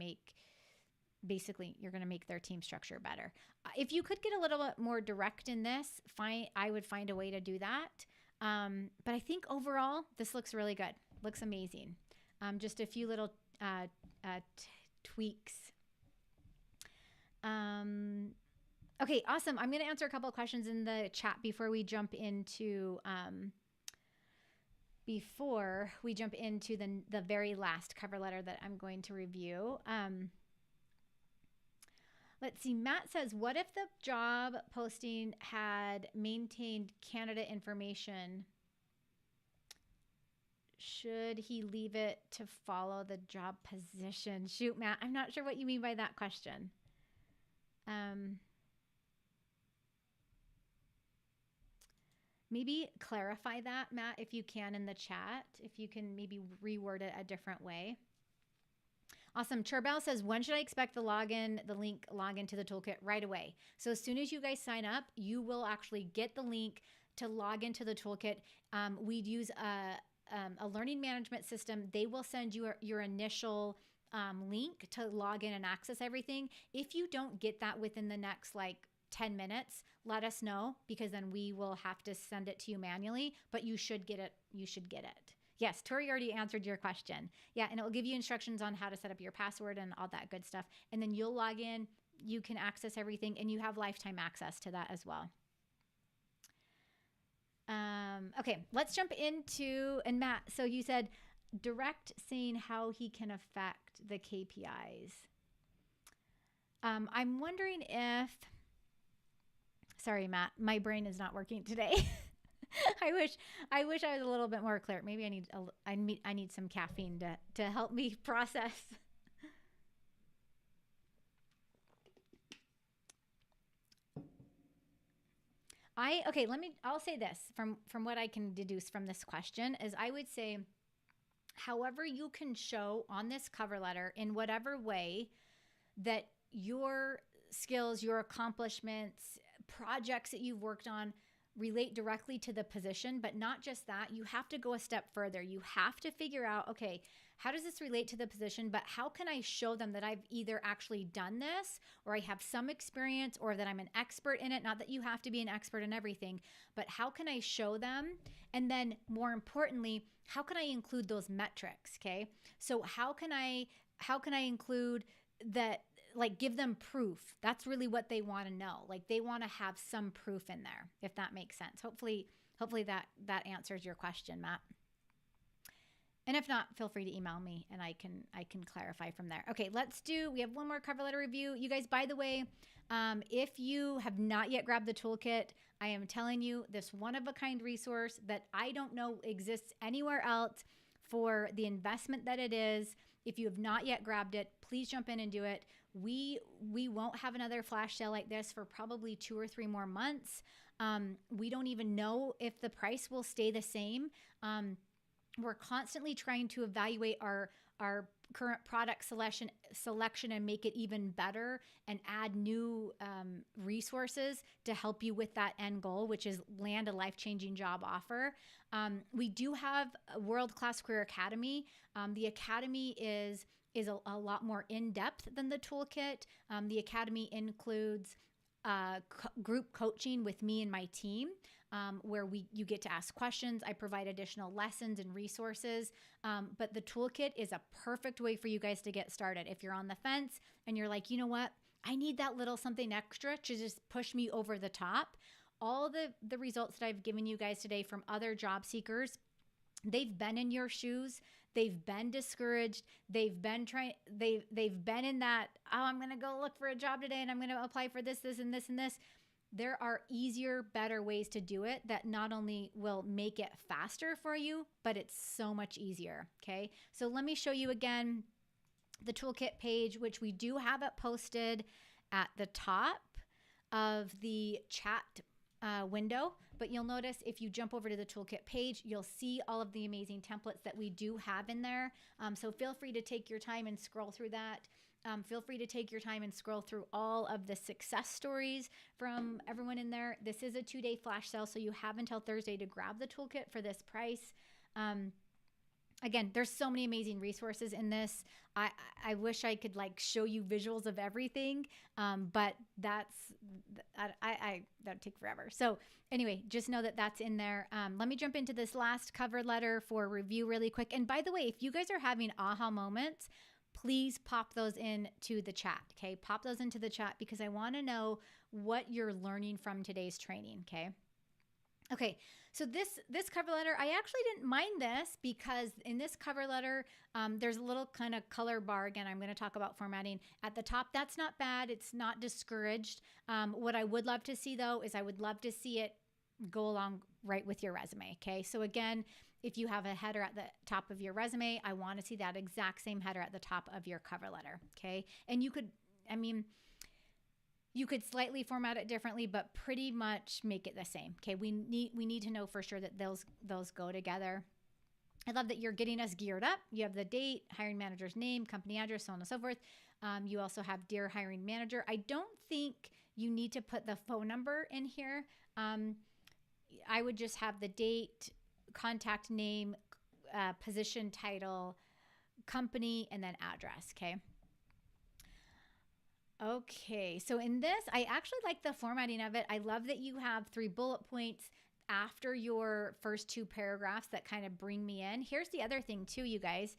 basically you're going to make their team structure better. If you could get a little bit more direct in this, I would find a way to do that. But I think overall this looks really good. Looks amazing. Just a few little tweaks. Okay, awesome. I'm going to answer a couple of questions in the chat before we jump into the very last cover letter that I'm going to review. Let's see. Matt says, what if the job posting had maintained candidate information? Should he leave it to follow the job position? Shoot, Matt, I'm not sure what you mean by that question. Maybe clarify that, Matt, if you can, in the chat, if you can maybe reword it a different way. Awesome. Charbel says, when should I expect the login to the toolkit? Right away. So as soon as you guys sign up, you will actually get the link to log into the toolkit. We'd use a learning management system. They will send you your initial link to log in and access everything. If you don't get that within the next 10 minutes, let us know, because then we will have to send it to you manually, but you should get it. Yes, Tori already answered your question. Yeah, and it will give you instructions on how to set up your password and all that good stuff. And then you'll log in, you can access everything, and you have lifetime access to that as well. Okay, let's jump into, and Matt, so you said direct saying how he can affect the KPIs. I'm wondering if, sorry, Matt, my brain is not working today. I wish I was a little bit more clear. Maybe I need some caffeine to help me process. I'll say this from what I can deduce from this question is, I would say, however you can show on this cover letter in whatever way that your skills, your accomplishments, projects that you've worked on relate directly to the position, but not just that. You have to go a step further. You have to figure out, okay, how does this relate to the position, but how can I show them that I've either actually done this or I have some experience or that I'm an expert in it? Not that you have to be an expert in everything, but how can I show them? And then more importantly, how can I include those metrics? Okay. So how can I include that, like give them proof? That's really what they want to know. Like they want to have some proof in there, if that makes sense. Hopefully that answers your question, Matt. And if not, feel free to email me and I can clarify from there. Okay, we have one more cover letter review. You guys, by the way, if you have not yet grabbed the toolkit, I am telling you, this one-of-a-kind resource that I don't know exists anywhere else for the investment that it is. If you have not yet grabbed it, please jump in and do it. We won't have another flash sale like this for probably 2 or 3 more months. We don't even know if the price will stay the same. We're constantly trying to evaluate our current product selection and make it even better and add new resources to help you with that end goal, which is land a life-changing job offer. We do have a world-class career academy. The academy is a lot more in-depth than the toolkit. The academy includes group coaching with me and my team, where you get to ask questions. I provide additional lessons and resources. But the toolkit is a perfect way for you guys to get started. If you're on the fence and you're like, you know what, I need that little something extra to just push me over the top. All the results that I've given you guys today from other job seekers, they've been in your shoes. They've been discouraged. They've been in that, oh, I'm going to go look for a job today and I'm going to apply for this, and this, and this. There are easier, better ways to do it that not only will make it faster for you, but it's so much easier. Okay. So let me show you again the toolkit page, which we do have it posted at the top of the chat window. But you'll notice if you jump over to the toolkit page, you'll see all of the amazing templates that we do have in there. So feel free to take your time and scroll through that. Feel free to take your time and scroll through all of the success stories from everyone in there. This is a 2-day flash sale, so you have until Thursday to grab the toolkit for this price. Again, there's so many amazing resources in this. I wish I could like show you visuals of everything, but that'd take forever. So anyway, just know that that's in there. Let me jump into this last cover letter for review really quick. And by the way, if you guys are having aha moments, please pop those into the chat, okay? Pop those into the chat because I want to know what you're learning from today's training, okay? Okay, so this cover letter, I actually didn't mind this because in this cover letter, there's a little kind of color bar. Again, I'm going to talk about formatting at the top. That's not bad. It's not discouraged. What I would love to see, though, is I would love to see it go along right with your resume, okay? So again, if you have a header at the top of your resume, I want to see that exact same header at the top of your cover letter, okay? And you could slightly format it differently, but pretty much make it the same, okay? We need to know for sure that those go together. I love that you're getting us geared up. You have the date, hiring manager's name, company address, so on and so forth. You also have Dear Hiring Manager. I don't think you need to put the phone number in here. I would just have the date, contact name, position title, company, and then address, okay? Okay, so in this, I actually like the formatting of it. I love that you have 3 bullet points after your first 2 paragraphs that kind of bring me in. Here's the other thing too, you guys.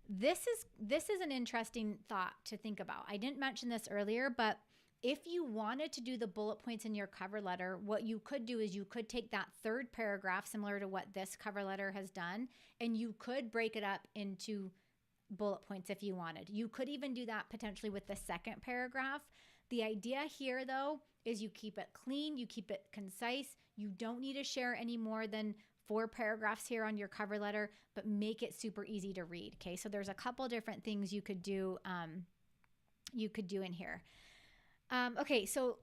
This is an interesting thought to think about. I didn't mention this earlier, but if you wanted to do the bullet points in your cover letter, what you could do is you could take that 3rd paragraph, similar to what this cover letter has done, and you could break it up into bullet points if you wanted. You could even do that potentially with the 2nd paragraph. The idea here, though, is you keep it clean, you keep it concise. You don't need to share any more than 4 paragraphs here on your cover letter, but make it super easy to read. Okay, so there's a couple different things you could do. In here. Okay, so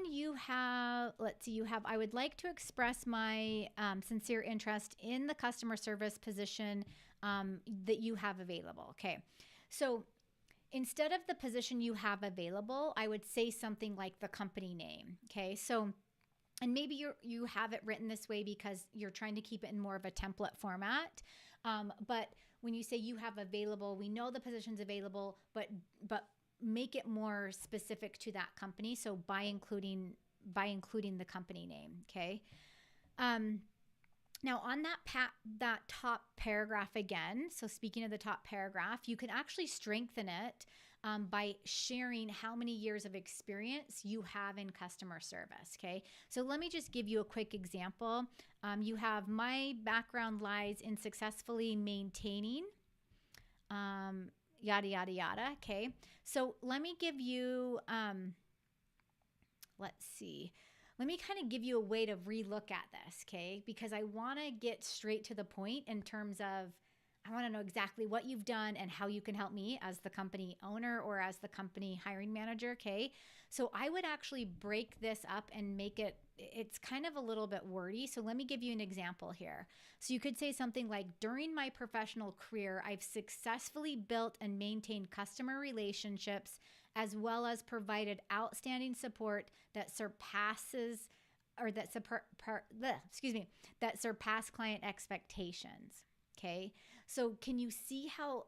you have, I would like to express my sincere interest in the customer service position that you have available. Okay, so instead of the position you have available, I would say something like the company name. Okay, so And maybe you have it written this way because you're trying to keep it in more of a template format. But when you say you have available, we know the position's available, but make it more specific to that company. So by including the company name, okay? Now on that top paragraph again, so speaking of the top paragraph, you can actually strengthen it by sharing how many years of experience you have in customer service, okay? So let me just give you a quick example. You have my background lies in successfully maintaining, yada, yada, yada, okay? So let me give you, let's see. Let me kind of give you a way to relook at this, okay? Because I want to get straight to the point in terms of, I want to know exactly what you've done and how you can help me as the company owner or as the company hiring manager, okay? So I would actually break this up and make it's kind of a little bit wordy. So let me give you an example here. So you could say something like, during my professional career, I've successfully built and maintained customer relationships as well as provided outstanding support that surpasses or that surpass client expectations. Okay. So can you see how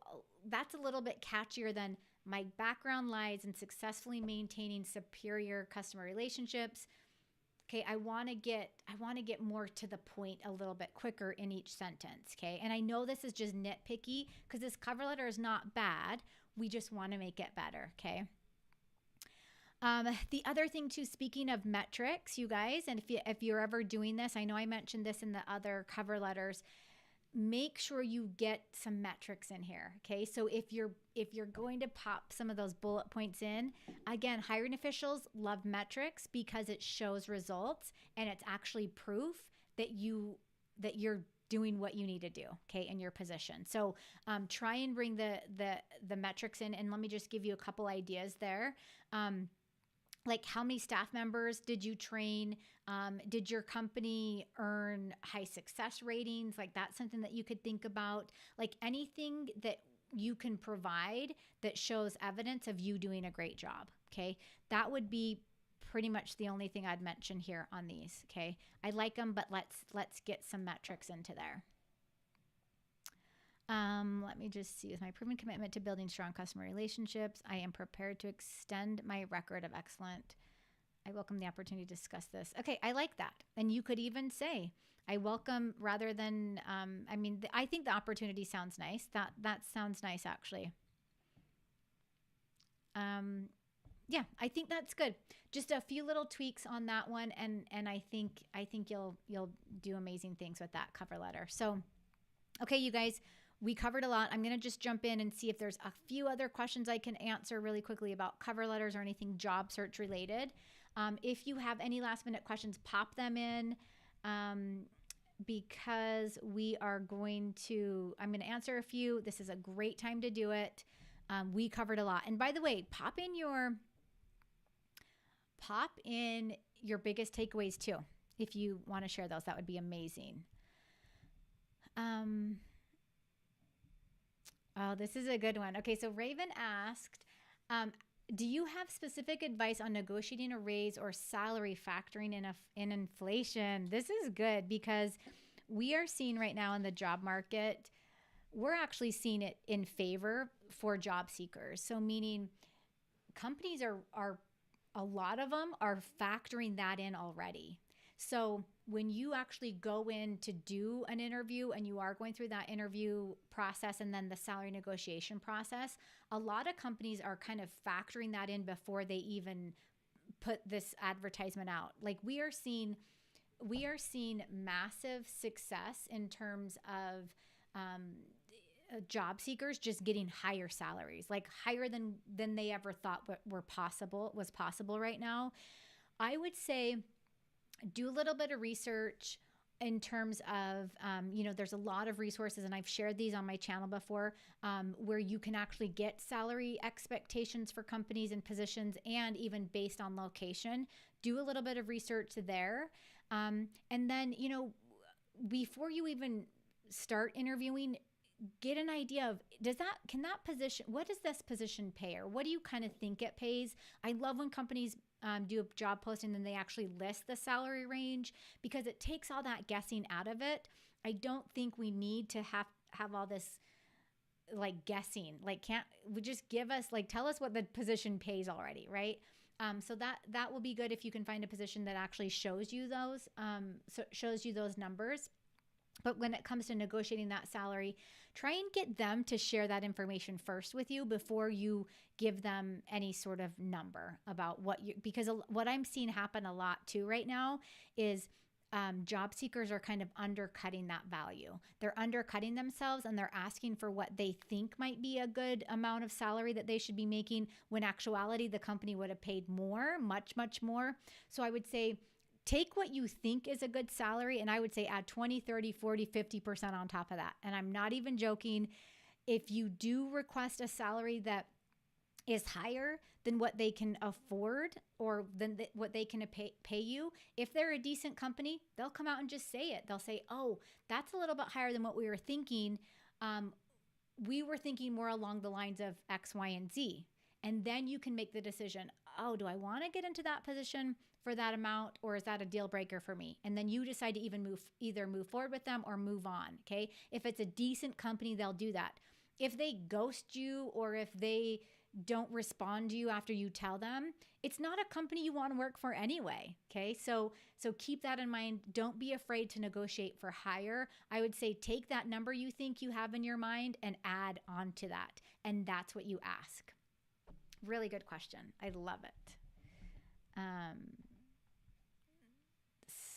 that's a little bit catchier than my background lies in successfully maintaining superior customer relationships? Okay, I want to get more to the point a little bit quicker in each sentence, okay? And I know this is just nitpicky because this cover letter is not bad. We just want to make it better, okay? The other thing too, speaking of metrics, you guys, and if you're ever doing this, I know I mentioned this in the other cover letters, make sure you get some metrics in here, okay? So if you're going to pop some of those bullet points in, again, hiring officials love metrics because it shows results and it's actually proof that you're doing what you need to do, okay, in your position. So try and bring the metrics in, and let me just give you a couple ideas there. Like, how many staff members did you train? Did your company earn high success ratings? Like, that's something that you could think about. Like, anything that you can provide that shows evidence of you doing a great job, okay? That would be pretty much the only thing I'd mention here on these, okay? I like them, but let's get some metrics into there. Let me just see. With my proven commitment to building strong customer relationships, I am prepared to extend my record of excellent. I welcome the opportunity to discuss this. Okay, I like that. And you could even say, I welcome, rather than, I think the opportunity sounds nice. That sounds nice, actually. Yeah, I think that's good. Just a few little tweaks on that one, and I think you'll do amazing things with that cover letter. So, okay, you guys, we covered a lot. I'm going to just jump in and see if there's a few other questions I can answer really quickly about cover letters or anything job search related. If you have any last minute questions, pop them in, because I'm going to answer a few. This is a great time to do it. We covered a lot. And by the way, pop in your biggest takeaways too. If you want to share those, that would be amazing. Oh, this is a good one. Okay, so Raven asked, do you have specific advice on negotiating a raise or salary factoring in inflation? This is good because we are seeing right now in the job market, we're actually seeing it in favor for job seekers. So meaning companies are a lot of them are factoring that in already. So when you actually go in to do an interview and you are going through that interview process and then the salary negotiation process, a lot of companies are kind of factoring that in before they even put this advertisement out. Like we are seeing massive success in terms of job seekers just getting higher salaries, like higher than they ever thought was possible right now. I would say do a little bit of research in terms of, there's a lot of resources, and I've shared these on my channel before, where you can actually get salary expectations for companies and positions, and even based on location. Do a little bit of research there. And then, before you even start interviewing, get an idea of what does this position pay, or what do you kind of think it pays? I love when companies do a job posting, then they actually list the salary range, because it takes all that guessing out of it. I don't think we need to have all this like guessing. Like, can't we just give us, like, tell us what the position pays already, right? So that will be good if you can find a position that actually shows you those numbers. But when it comes to negotiating that salary, try and get them to share that information first with you before you give them any sort of number about because what I'm seeing happen a lot too right now is job seekers are kind of undercutting that value. They're undercutting themselves, and they're asking for what they think might be a good amount of salary that they should be making, when actuality the company would have paid more, much, much more. So I would say, take what you think is a good salary, and I would say add 20, 30, 40, 50% on top of that. And I'm not even joking. If you do request a salary that is higher than what they can afford, or than what they can pay you, if they're a decent company, they'll come out and just say it. They'll say, oh, that's a little bit higher than what we were thinking. We were thinking more along the lines of X, Y, and Z. And then you can make the decision, oh, do I want to get into that position for that amount, or is that a deal breaker for me? And then you decide to either move forward with them or move on, okay? If it's a decent company, they'll do that. If they ghost you, or if they don't respond to you after you tell them, it's not a company you want to work for anyway, okay? So keep that in mind. Don't be afraid to negotiate for higher. I would say take that number you think you have in your mind and add on to that. And that's what you ask. Really good question. I love it.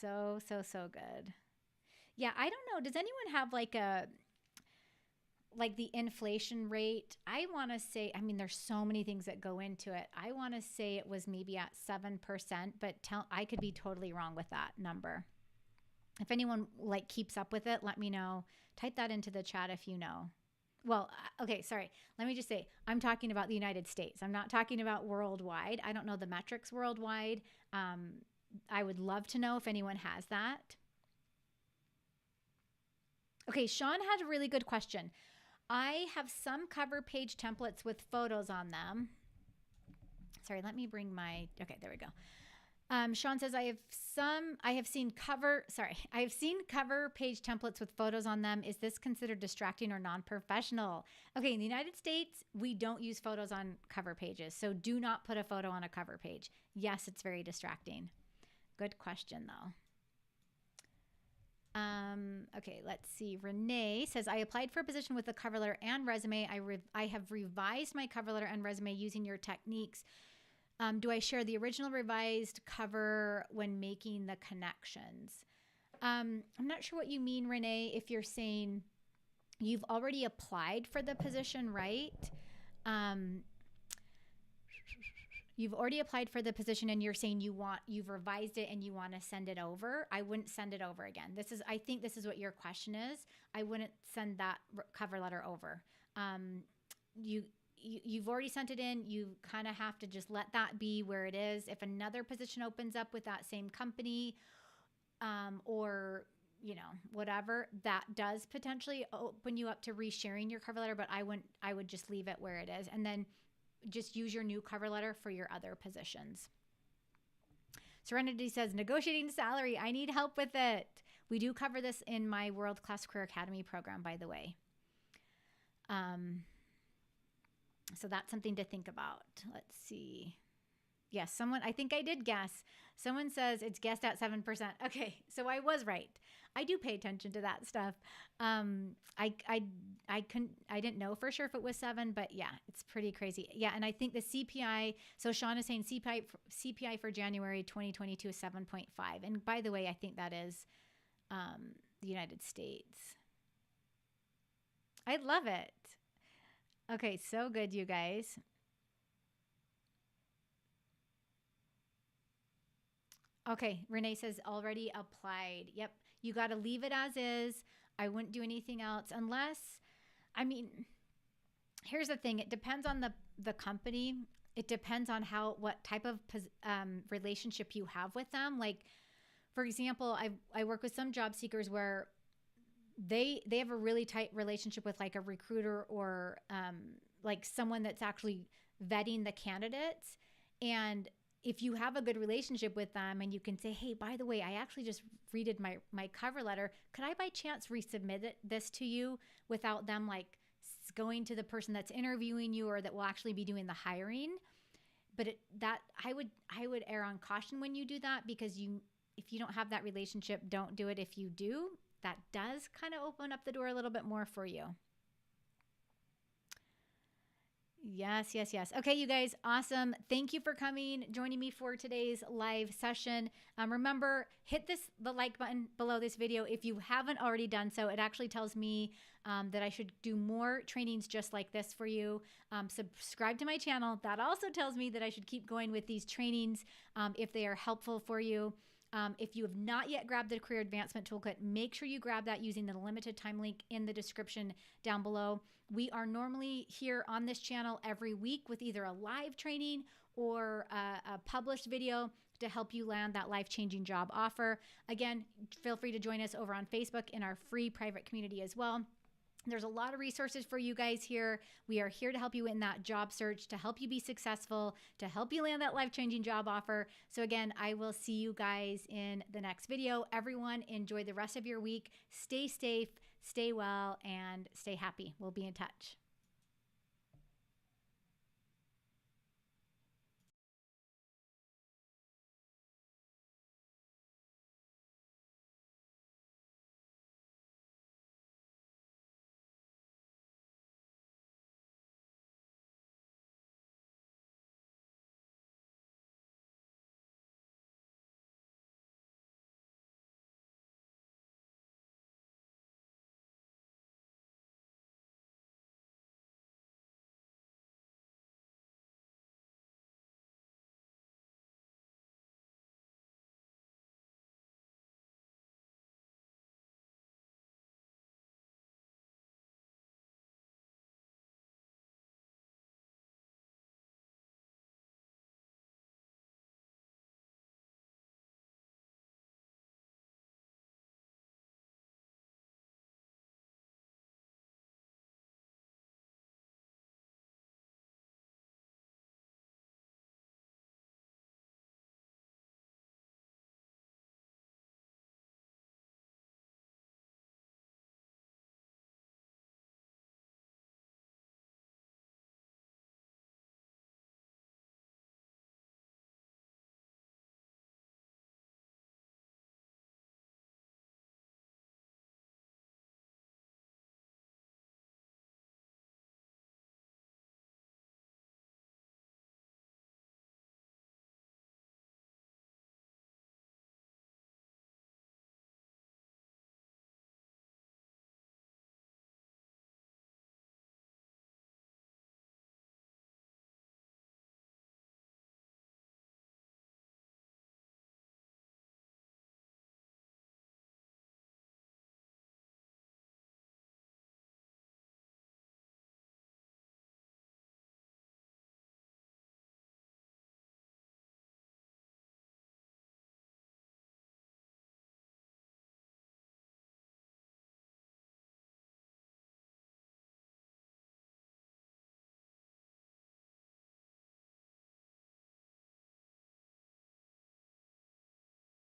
So good. Yeah, I don't know. Does anyone have like the inflation rate? I want to say, I mean, there's so many things that go into it. I want to say it was maybe at 7%, but I could be totally wrong with that number. If anyone like keeps up with it, let me know. Type that into the chat if you know. Well, okay, sorry. Let me just say, I'm talking about the United States. I'm not talking about worldwide. I don't know the metrics worldwide. I would love to know if anyone has that. Okay, Sean had a really good question. I have some cover page templates with photos on them. Sorry, let me bring okay, there we go. Sean says, I have seen cover page templates with photos on them. Is this considered distracting or non-professional? Okay, in the United States, we don't use photos on cover pages. So do not put a photo on a cover page. Yes, it's very distracting. Good question though. Okay, let's see. Renee says, I applied for a position with a cover letter and resume. I have revised my cover letter and resume using your techniques. Do I share the original revised cover when making the connections? I'm not sure what you mean, Renee, if you're saying you've already applied for the position, right? You've already applied for the position and you're saying you've revised it and you want to send it over. I wouldn't send it over again. I think this is what your question is. I wouldn't send that cover letter over. You've already sent it in. You kind of have to just let that be where it is. If another position opens up with that same company, or whatever, that does potentially open you up to resharing your cover letter, but I would just leave it where it is. And then just use your new cover letter for your other positions. Serenity says, negotiating salary. I need help with it. We do cover this in my World Class Career Academy program, by the way. So that's something to think about. Let's see. Yes, I think I did guess. Someone says it's guessed at 7%. Okay, so I was right. I do pay attention to that stuff. I didn't know for sure if it was 7, but yeah, it's pretty crazy. Yeah, and I think the CPI, so Sean is saying CPI for January 2022 is 7.5. And by the way, I think that is the United States. I love it. Okay, so good, you guys. Okay, Renee says already applied. Yep, you got to leave it as is. I wouldn't do anything else unless, here's the thing. It depends on the company. It depends on what type of relationship you have with them. Like, for example, I work with some job seekers where they have a really tight relationship with like a recruiter or like someone that's actually vetting the candidates. And if you have a good relationship with them and you can say, hey, by the way, I actually just redid my cover letter. Could I by chance resubmit this to you without them like going to the person that's interviewing you or that will actually be doing the hiring? But I would err on caution when you do that, because if you don't have that relationship, don't do it. If you do, that does kind of open up the door a little bit more for you. Yes, yes, yes. Okay, you guys, awesome. Thank you for joining me for today's live session. Remember, hit the like button below this video if you haven't already done so. It actually tells me that I should do more trainings just like this for you. Subscribe to my channel. That also tells me that I should keep going with these trainings if they are helpful for you. If you have not yet grabbed the Career Advancement Toolkit, make sure you grab that using the limited time link in the description down below. We are normally here on this channel every week with either a live training or a published video to help you land that life-changing job offer. Again, feel free to join us over on Facebook in our free private community as well. There's a lot of resources for you guys here. We are here to help you in that job search, to help you be successful, to help you land that life-changing job offer. So again, I will see you guys in the next video. Everyone, enjoy the rest of your week. Stay safe, stay well, and stay happy. We'll be in touch.